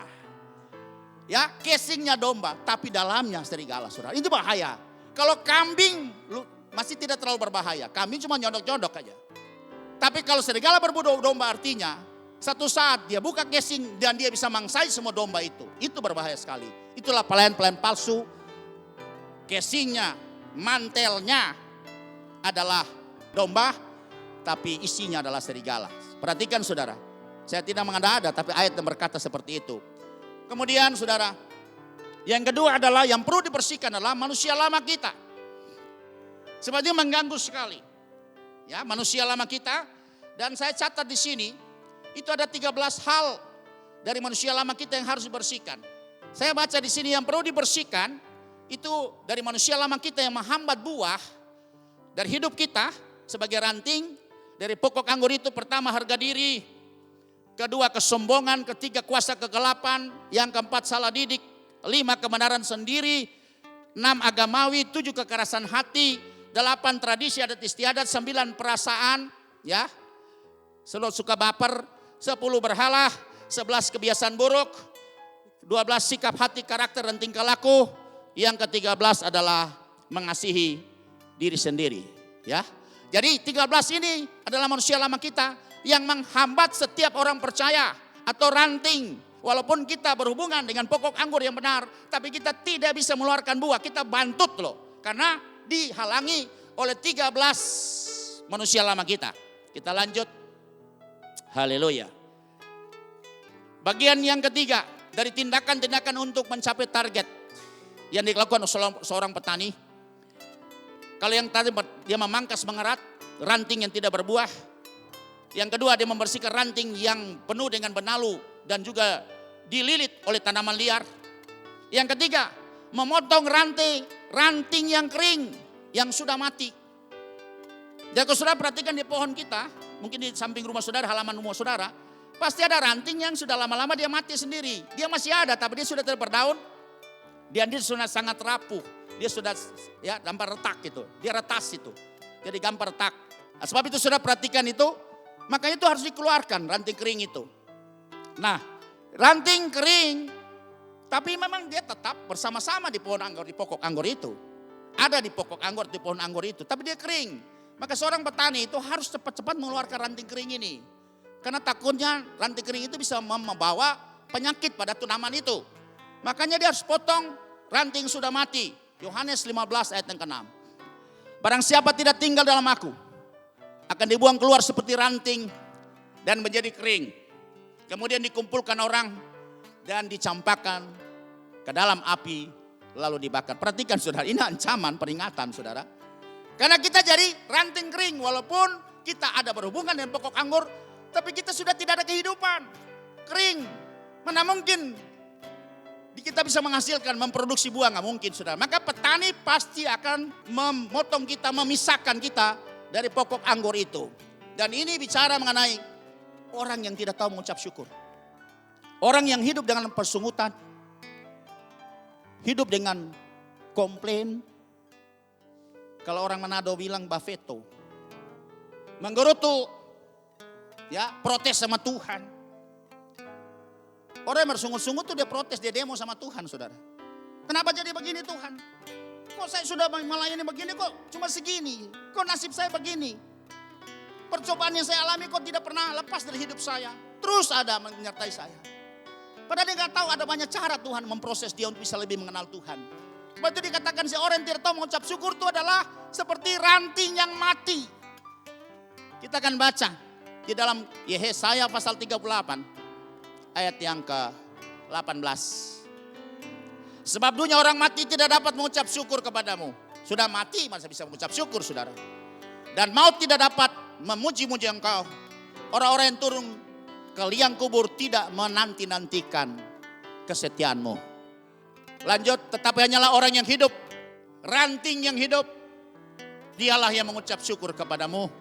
Ya, casingnya domba, tapi dalamnya serigala, saudara. Itu bahaya. Kalau kambing masih tidak terlalu berbahaya. Kambing cuma nyodok-nyodok aja. Tapi kalau serigala berbulu domba artinya satu saat dia buka casing dan dia bisa mangsai semua domba itu. Itu berbahaya sekali. Itulah pelayan-pelayan palsu. Casingnya, mantelnya adalah domba, tapi isinya adalah serigala. Perhatikan, saudara. Saya tidak mengada-ada, tapi ayat yang berkata seperti itu. Kemudian, saudara, yang kedua adalah yang perlu dibersihkan adalah manusia lama kita. Sebab itu mengganggu sekali. Ya, manusia lama kita. Dan saya catat di sini, itu ada 13 hal dari manusia lama kita yang harus dibersihkan. Saya baca di sini yang perlu dibersihkan itu dari manusia lama kita yang menghambat buah dari hidup kita sebagai ranting. Dari pokok anggur itu pertama harga diri, kedua kesombongan, ketiga kuasa kegelapan, yang keempat salah didik, 5 kebenaran sendiri, 6 agamawi, 7 kekerasan hati, 8 tradisi adat istiadat, 9 perasaan, ya, 10 suka baper, 10 berhala, 11 kebiasaan buruk, 12 sikap hati, karakter dan tingkah laku, yang ke-13 adalah mengasihi diri sendiri, ya. Jadi 13 ini adalah manusia lama kita yang menghambat setiap orang percaya atau ranting. Walaupun kita berhubungan dengan pokok anggur yang benar, tapi kita tidak bisa mengeluarkan buah, kita bantut loh. Karena dihalangi oleh 13 manusia lama kita. Kita lanjut. Haleluya. Bagian yang ketiga dari tindakan-tindakan untuk mencapai target yang dilakukan seorang petani. Kalau yang tadi dia memangkas mengerat ranting yang tidak berbuah. Yang kedua dia membersihkan ranting yang penuh dengan benalu dan juga dililit oleh tanaman liar. Yang ketiga memotong ranting yang kering yang sudah mati. Dan kalau saudara perhatikan di pohon kita, mungkin di samping rumah saudara, halaman rumah saudara, pasti ada ranting yang sudah lama-lama dia mati sendiri. Dia masih ada tapi dia sudah tidak berdaun. Dia sudah sangat rapuh. Dia sudah ya gampang retak gitu. Dia retas itu. Jadi gampang retak. Sebab itu saudara perhatikan itu, makanya itu harus dikeluarkan ranting kering itu. Nah, ranting kering, tapi memang dia tetap bersama-sama di pohon anggur, di pokok anggur itu. Ada di pokok anggur, di pohon anggur itu, tapi dia kering. Maka seorang petani itu harus cepat-cepat mengeluarkan ranting kering ini. Karena takutnya ranting kering itu bisa membawa penyakit pada tanaman itu. Makanya dia harus potong ranting sudah mati. Yohanes 15 ayat yang ke-6. Barang siapa tidak tinggal dalam aku, akan dibuang keluar seperti ranting dan menjadi kering. Kemudian dikumpulkan orang dan dicampakkan ke dalam api lalu dibakar. Perhatikan saudara, ini ancaman, peringatan saudara. Karena kita jadi ranting kering walaupun kita ada berhubungan dengan pokok anggur, tapi kita sudah tidak ada kehidupan. Kering. Mana mungkin kita bisa menghasilkan, memproduksi buah, nggak mungkin saudara. Maka petani pasti akan memotong kita, memisahkan kita dari pokok anggur itu. Dan ini bicara mengenai orang yang tidak tahu mengucap syukur. Orang yang hidup dengan persungutan, hidup dengan komplain. Kalau orang Manado bilang bafeto, menggerutu, ya protes sama Tuhan. Orang yang bersungut-sungut tuh dia protes, dia demo sama Tuhan saudara. Kenapa jadi begini Tuhan? Kok saya sudah melayani begini kok cuma segini? Kok nasib saya begini? Percobaan yang saya alami kok tidak pernah lepas dari hidup saya. Terus ada menyertai saya. Padahal dia gak tahu ada banyak cara Tuhan memproses dia untuk bisa lebih mengenal Tuhan. Sebab itu dikatakan si orang yang tidak tahu mengucap syukur itu adalah seperti ranting yang mati. Kita akan baca di dalam Yesaya pasal 38 ayat yang ke-18. Sebab dunia orang mati tidak dapat mengucap syukur kepadamu. Sudah mati masa bisa mengucap syukur saudara. Dan maut tidak dapat memuji-muji engkau. Orang-orang yang turun ke liang kubur tidak menanti-nantikan kesetiaanmu. Lanjut, tetapi hanyalah orang yang hidup, ranting yang hidup, dialah yang mengucap syukur kepadamu.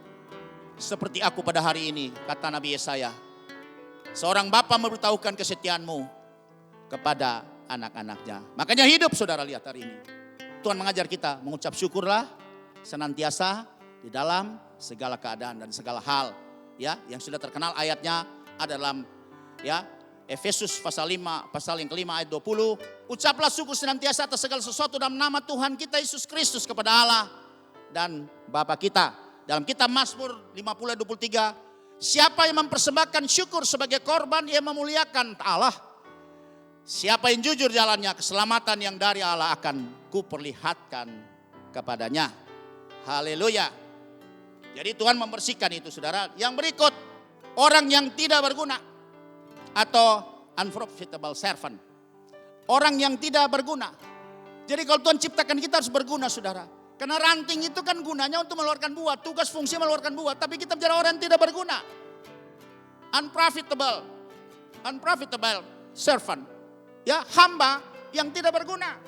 Seperti aku pada hari ini, kata Nabi Yesaya. Seorang bapa memberitahukan kesetiaanmu kepada anak-anaknya. Makanya hidup saudara, lihat hari ini. Tuhan mengajar kita mengucap syukurlah senantiasa di dalam segala keadaan dan segala hal. Ya, yang sudah terkenal ayatnya ada dalam ya Efesus pasal 5, pasal yang kelima ayat 20. Ucaplah syukur senantiasa atas segala sesuatu dalam nama Tuhan kita Yesus Kristus kepada Allah dan Bapa kita. Dalam kitab Mazmur 50 ayat 23. Siapa yang mempersembahkan syukur sebagai korban, ia memuliakan Allah. Siapa yang jujur jalannya, keselamatan yang dari Allah akan kuperlihatkan kepadanya. Haleluya. Jadi Tuhan membersihkan itu saudara. Yang berikut, orang yang tidak berguna atau unprofitable servant. Orang yang tidak berguna. Jadi kalau Tuhan ciptakan kita harus berguna saudara. Karena ranting itu kan gunanya untuk mengeluarkan buah. Tugas fungsi mengeluarkan buah. Tapi kita bicara orang yang tidak berguna. Unprofitable servant. Ya, hamba yang tidak berguna.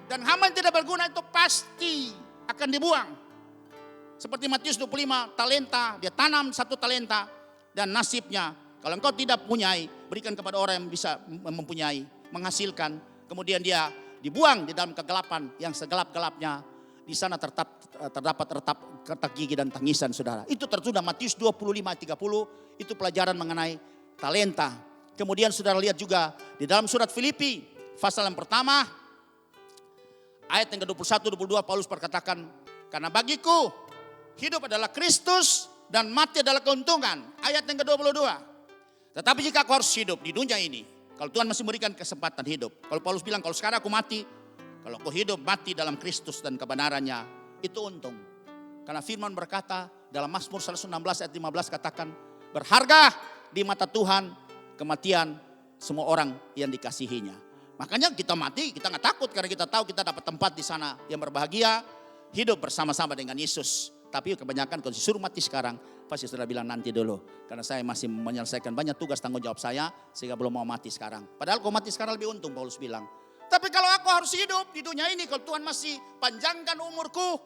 Dan hamba yang tidak berguna itu pasti akan dibuang. Seperti Matius 25 talenta. Dia tanam 1 talenta. Dan nasibnya, kalau engkau tidak punyai, berikan kepada orang yang bisa mempunyai, menghasilkan. Kemudian dia dibuang di dalam kegelapan yang segelap-gelapnya. Di sana terdapat retak gigi dan tangisan saudara. Itu tertulis Matius 25 ayat 30. Itu pelajaran mengenai talenta. Kemudian saudara lihat juga di dalam surat Filipi pasal yang pertama ayat yang ke-21 22 Paulus berkatakan, karena bagiku hidup adalah Kristus dan mati adalah keuntungan. Ayat yang ke-22. Tetapi jika aku harus hidup di dunia ini, kalau Tuhan masih memberikan kesempatan hidup. Kalau Paulus bilang kalau sekarang aku mati, kalau aku hidup mati dalam Kristus dan kebenarannya, itu untung. Karena firman berkata dalam Mazmur 116 ayat 15 katakan, berharga di mata Tuhan kematian semua orang yang dikasihinya. Makanya kita mati, kita gak takut karena kita tahu kita dapat tempat di sana yang berbahagia, hidup bersama-sama dengan Yesus. Tapi kebanyakan kalau disuruh mati sekarang, pasti sudah bilang nanti dulu. Karena saya masih menyelesaikan banyak tugas tanggung jawab saya, sehingga belum mau mati sekarang. Padahal kalau mati sekarang lebih untung, Paulus bilang. Tapi kalau aku harus hidup di dunia ini, kalau Tuhan masih panjangkan umurku,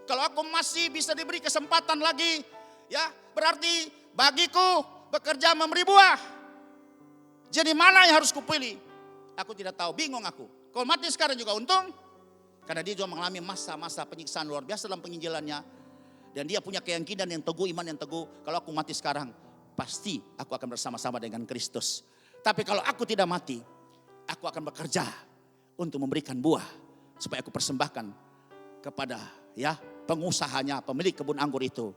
kalau aku masih bisa diberi kesempatan lagi, ya berarti bagiku bekerja memberi buah. Jadi mana yang harus kupilih? Aku tidak tahu, bingung aku. Kalau mati sekarang juga untung, karena dia juga mengalami masa-masa penyiksaan luar biasa dalam penginjilannya. Dan dia punya keyakinan yang teguh, iman yang teguh. Kalau aku mati sekarang, pasti aku akan bersama-sama dengan Kristus. Tapi kalau aku tidak mati, aku akan bekerja untuk memberikan buah. Supaya aku persembahkan kepada pengusahanya, pemilik kebun anggur itu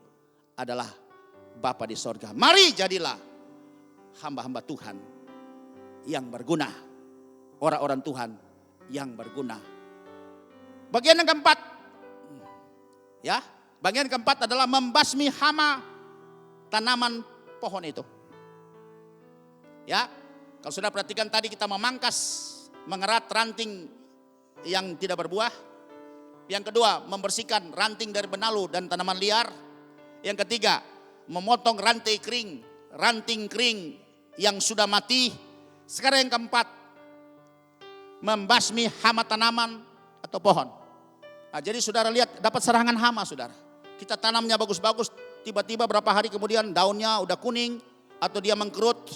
adalah Bapa di sorga. Mari jadilah hamba-hamba Tuhan yang berguna. Orang-orang Tuhan yang berguna. Bagian yang keempat. Bagian keempat adalah membasmi hama tanaman pohon itu. Kalau sudah perhatikan tadi kita memangkas, mengerat ranting yang tidak berbuah. Yang kedua, membersihkan ranting dari benalu dan tanaman liar. Yang ketiga, memotong ranting kering yang sudah mati. Sekarang yang keempat, membasmi hama tanaman atau pohon. Nah, jadi saudara lihat dapat serangan hama saudara. Kita tanamnya bagus-bagus, tiba-tiba berapa hari kemudian daunnya udah kuning atau dia mengkerut.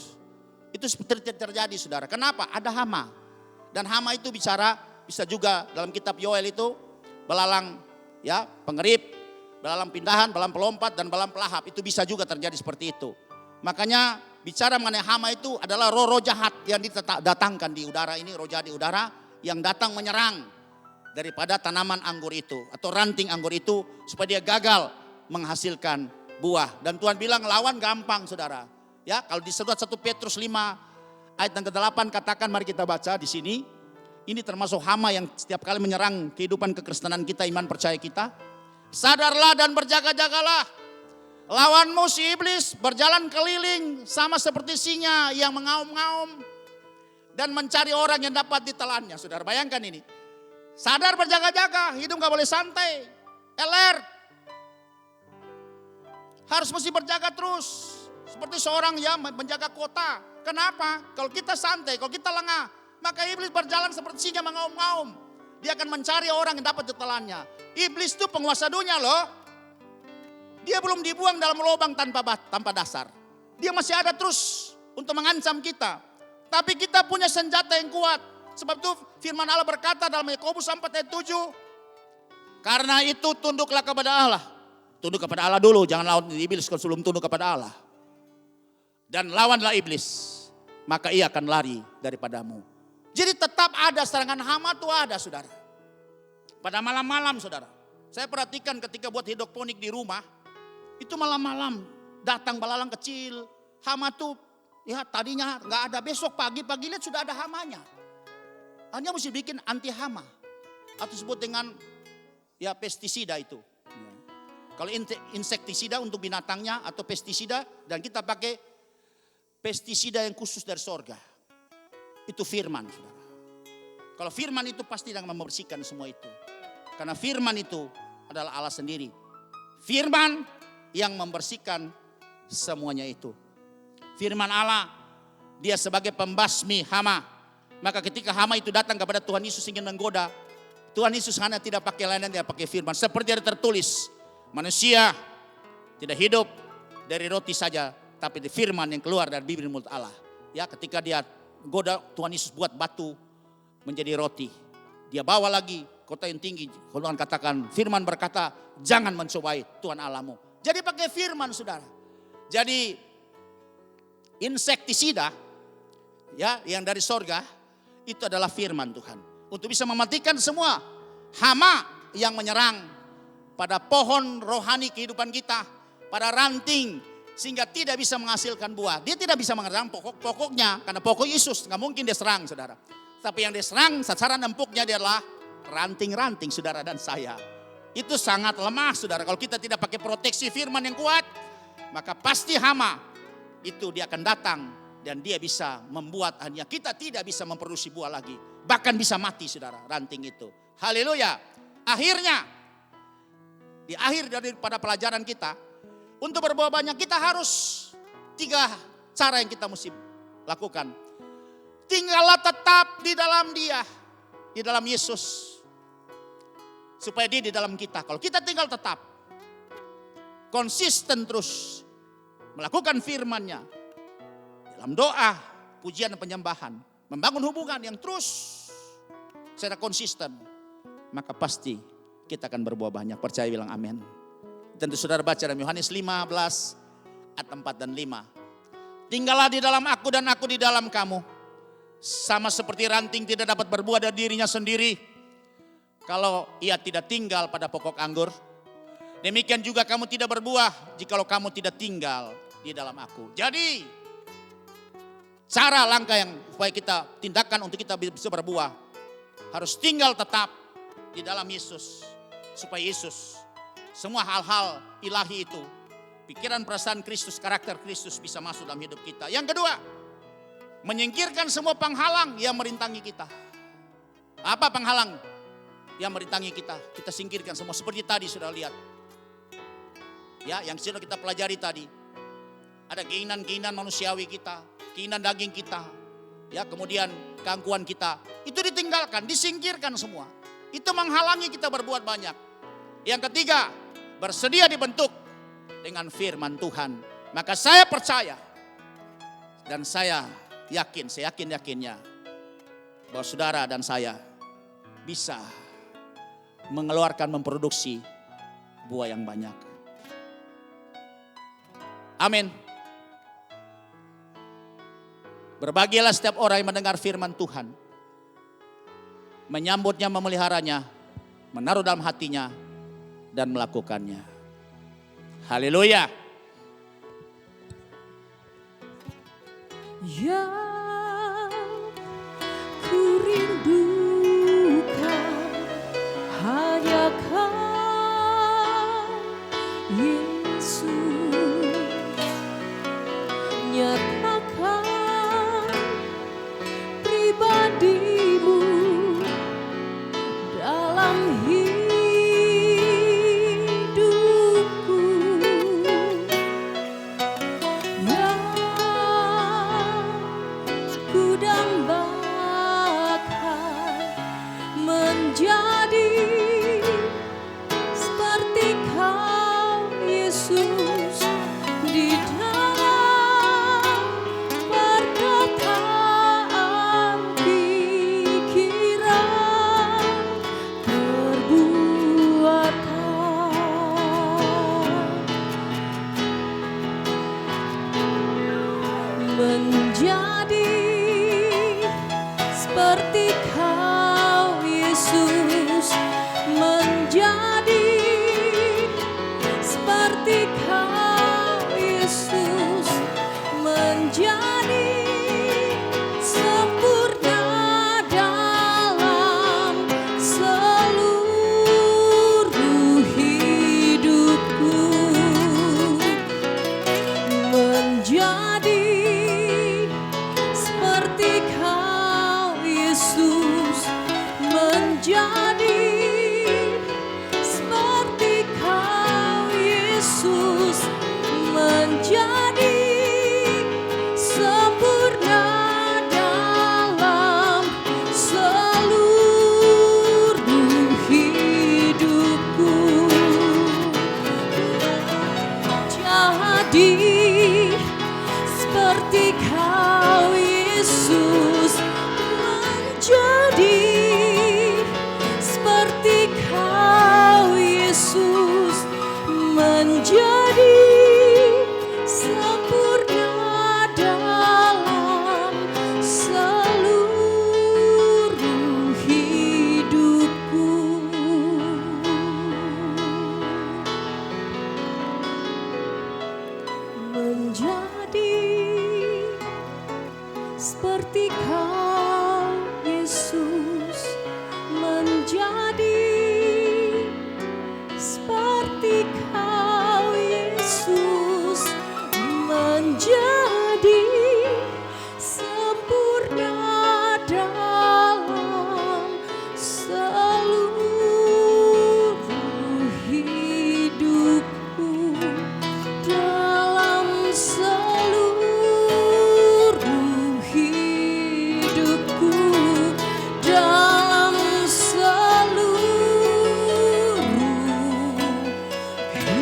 Itu seperti terjadi saudara. Kenapa? Ada hama. Dan hama itu bisa juga dalam kitab Yoel itu belalang pengerip, belalang pindahan, belalang pelompat dan belalang pelahap. Itu bisa juga terjadi seperti itu. Makanya bicara mengenai hama itu adalah roh-roh jahat yang didatangkan di udara ini, roh jahat di udara yang datang menyerang daripada tanaman anggur itu atau ranting anggur itu supaya dia gagal menghasilkan buah. Dan Tuhan bilang lawan gampang saudara. Kalau di surat 1 Petrus 5 ayat yang ke-8 katakan, mari kita baca di sini. Ini termasuk hama yang setiap kali menyerang kehidupan kekristenan kita, iman percaya kita. Sadarlah dan berjaga-jagalah. Lawanmu si iblis berjalan keliling sama seperti singa yang mengaum-ngaum dan mencari orang yang dapat ditelannya. Saudara bayangkan ini. Sadar berjaga-jaga, hidup gak boleh santai, alert. Harus mesti berjaga terus. Seperti seorang yang menjaga kota. Kenapa? Kalau kita santai, kalau kita lengah, maka iblis berjalan seperti singa mengaum-ngaum. Dia akan mencari orang yang dapat ditelannya. Iblis itu penguasa dunia loh. Dia belum dibuang dalam lubang tanpa dasar. Dia masih ada terus untuk mengancam kita. Tapi kita punya senjata yang kuat. Sebab itu firman Allah berkata dalam Yakobus 4 ayat 7. Karena itu tunduklah kepada Allah. Tunduk kepada Allah dulu, jangan lawan iblis sebelum tunduk kepada Allah. Dan lawanlah iblis, maka ia akan lari daripadamu. Jadi tetap ada serangan hama itu ada saudara. Pada malam-malam saudara. Saya perhatikan ketika buat hidroponik di rumah. Itu malam-malam datang belalang kecil. Hama tuh tadinya gak ada, besok pagi-pagi lihat sudah ada hamanya. Hanya mesti bikin anti hama. Atau disebut dengan pestisida itu. Kalau insektisida untuk binatangnya atau pestisida. Dan kita pakai pestisida yang khusus dari sorga. Itu firman saudara. Kalau firman itu pasti akan membersihkan semua itu. Karena firman itu adalah Allah sendiri. Firman yang membersihkan semuanya itu. Firman Allah, dia sebagai pembasmi hama. Maka ketika hama itu datang kepada Tuhan Yesus ingin menggoda, Tuhan Yesus hanya tidak pakai layanan, dia pakai firman. Seperti ada tertulis, manusia tidak hidup dari roti saja, tapi dari firman yang keluar dari bibir mulut Allah. Ketika dia goda, Tuhan Yesus buat batu menjadi roti. Dia bawa lagi kota yang tinggi. Tuhan katakan, firman berkata, jangan mencobai Tuhan Allahmu. Jadi pakai firman saudara. Jadi insektisida yang dari sorga itu adalah firman Tuhan. Untuk bisa mematikan semua hama yang menyerang pada pohon rohani kehidupan kita. Pada ranting sehingga tidak bisa menghasilkan buah. Dia tidak bisa menyerang pokoknya. Karena pokok Yesus gak mungkin dia serang saudara. Tapi yang diserang sasaran empuknya adalah ranting-ranting saudara dan saya. Itu sangat lemah saudara. Kalau kita tidak pakai proteksi firman yang kuat, maka pasti hama itu dia akan datang. Dan dia bisa membuat hanya kita tidak bisa memproduksi buah lagi. Bahkan bisa mati saudara ranting itu. Haleluya. Akhirnya di akhir daripada pelajaran kita. Untuk berbuah banyak kita harus 3 cara yang kita mesti lakukan. Tinggallah tetap di dalam dia. Di dalam Yesus. Supaya dia di dalam kita. Kalau kita tinggal tetap. Konsisten terus. Melakukan firman-Nya. Dalam doa, pujian dan penyembahan. Membangun hubungan yang terus secara konsisten. Maka pasti kita akan berbuah banyak. Percaya bilang amin. Tentu saudara baca dalam Yohanes 15 ayat 4 dan 5. Tinggallah di dalam aku dan aku di dalam kamu. Sama seperti ranting tidak dapat berbuah dari dirinya sendiri kalau ia tidak tinggal pada pokok anggur. Demikian juga kamu tidak berbuah jikalau kamu tidak tinggal di dalam aku. Jadi cara langkah yang supaya kita tindakan untuk kita bisa berbuah harus tinggal tetap di dalam Yesus. Supaya Yesus semua hal-hal ilahi itu, pikiran perasaan Kristus, karakter Kristus bisa masuk dalam hidup kita. Yang kedua, menyingkirkan semua penghalang yang merintangi kita. Apa penghalang yang merintangi kita? Kita singkirkan semua seperti tadi sudah lihat. Ya, yang sudah kita pelajari tadi. Ada keinginan-keinginan manusiawi kita, keinginan daging kita. Ya, kemudian keangkuhan kita. Itu ditinggalkan, disingkirkan semua. Itu menghalangi kita berbuat banyak. Yang ketiga, bersedia dibentuk dengan firman Tuhan. Maka saya percaya dan saya yakin, saya yakin-yakinnya bahwa saudara dan saya bisa mengeluarkan, memproduksi buah yang banyak. Amin. Berbahagialah setiap orang yang mendengar firman Tuhan, menyambutnya, memeliharanya, menaruh dalam hatinya, dan melakukannya. Haleluya. Yang ku rindukan hanya Kau, Yesus. Nyatakan pribadi-Mu dalam hidupku. Yang ku dambakan menjadi seperti Kau, Yesus, di dalam perkataan, pikiran, perbuatan. Menjadi seperti Kau, Yesus, menjadi seperti Kau, Yesus, menjadi sempurna dalam seluruh hidupku. Menjadi seperti Kau, Yesus, menjadi seperti Kau, Yesus, menjadi sempurna dalam seluruh hidupku. Jadi seperti Kau, Yesus, menjadi seperti Kau, Yesus, menjadi sempurna dalam seluruh hidupku. Menjadi seperti Kau, Yesus, menjadi seperti Kau, Yesus, menjadi sempurna dalam seluruh hidupku, dalam seluruh hidupku, dalam seluruh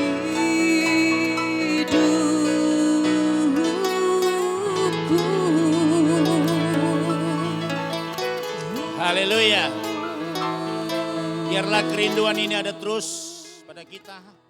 hidupku. Haleluya. Biarlah kerinduan ini ada terus pada kita.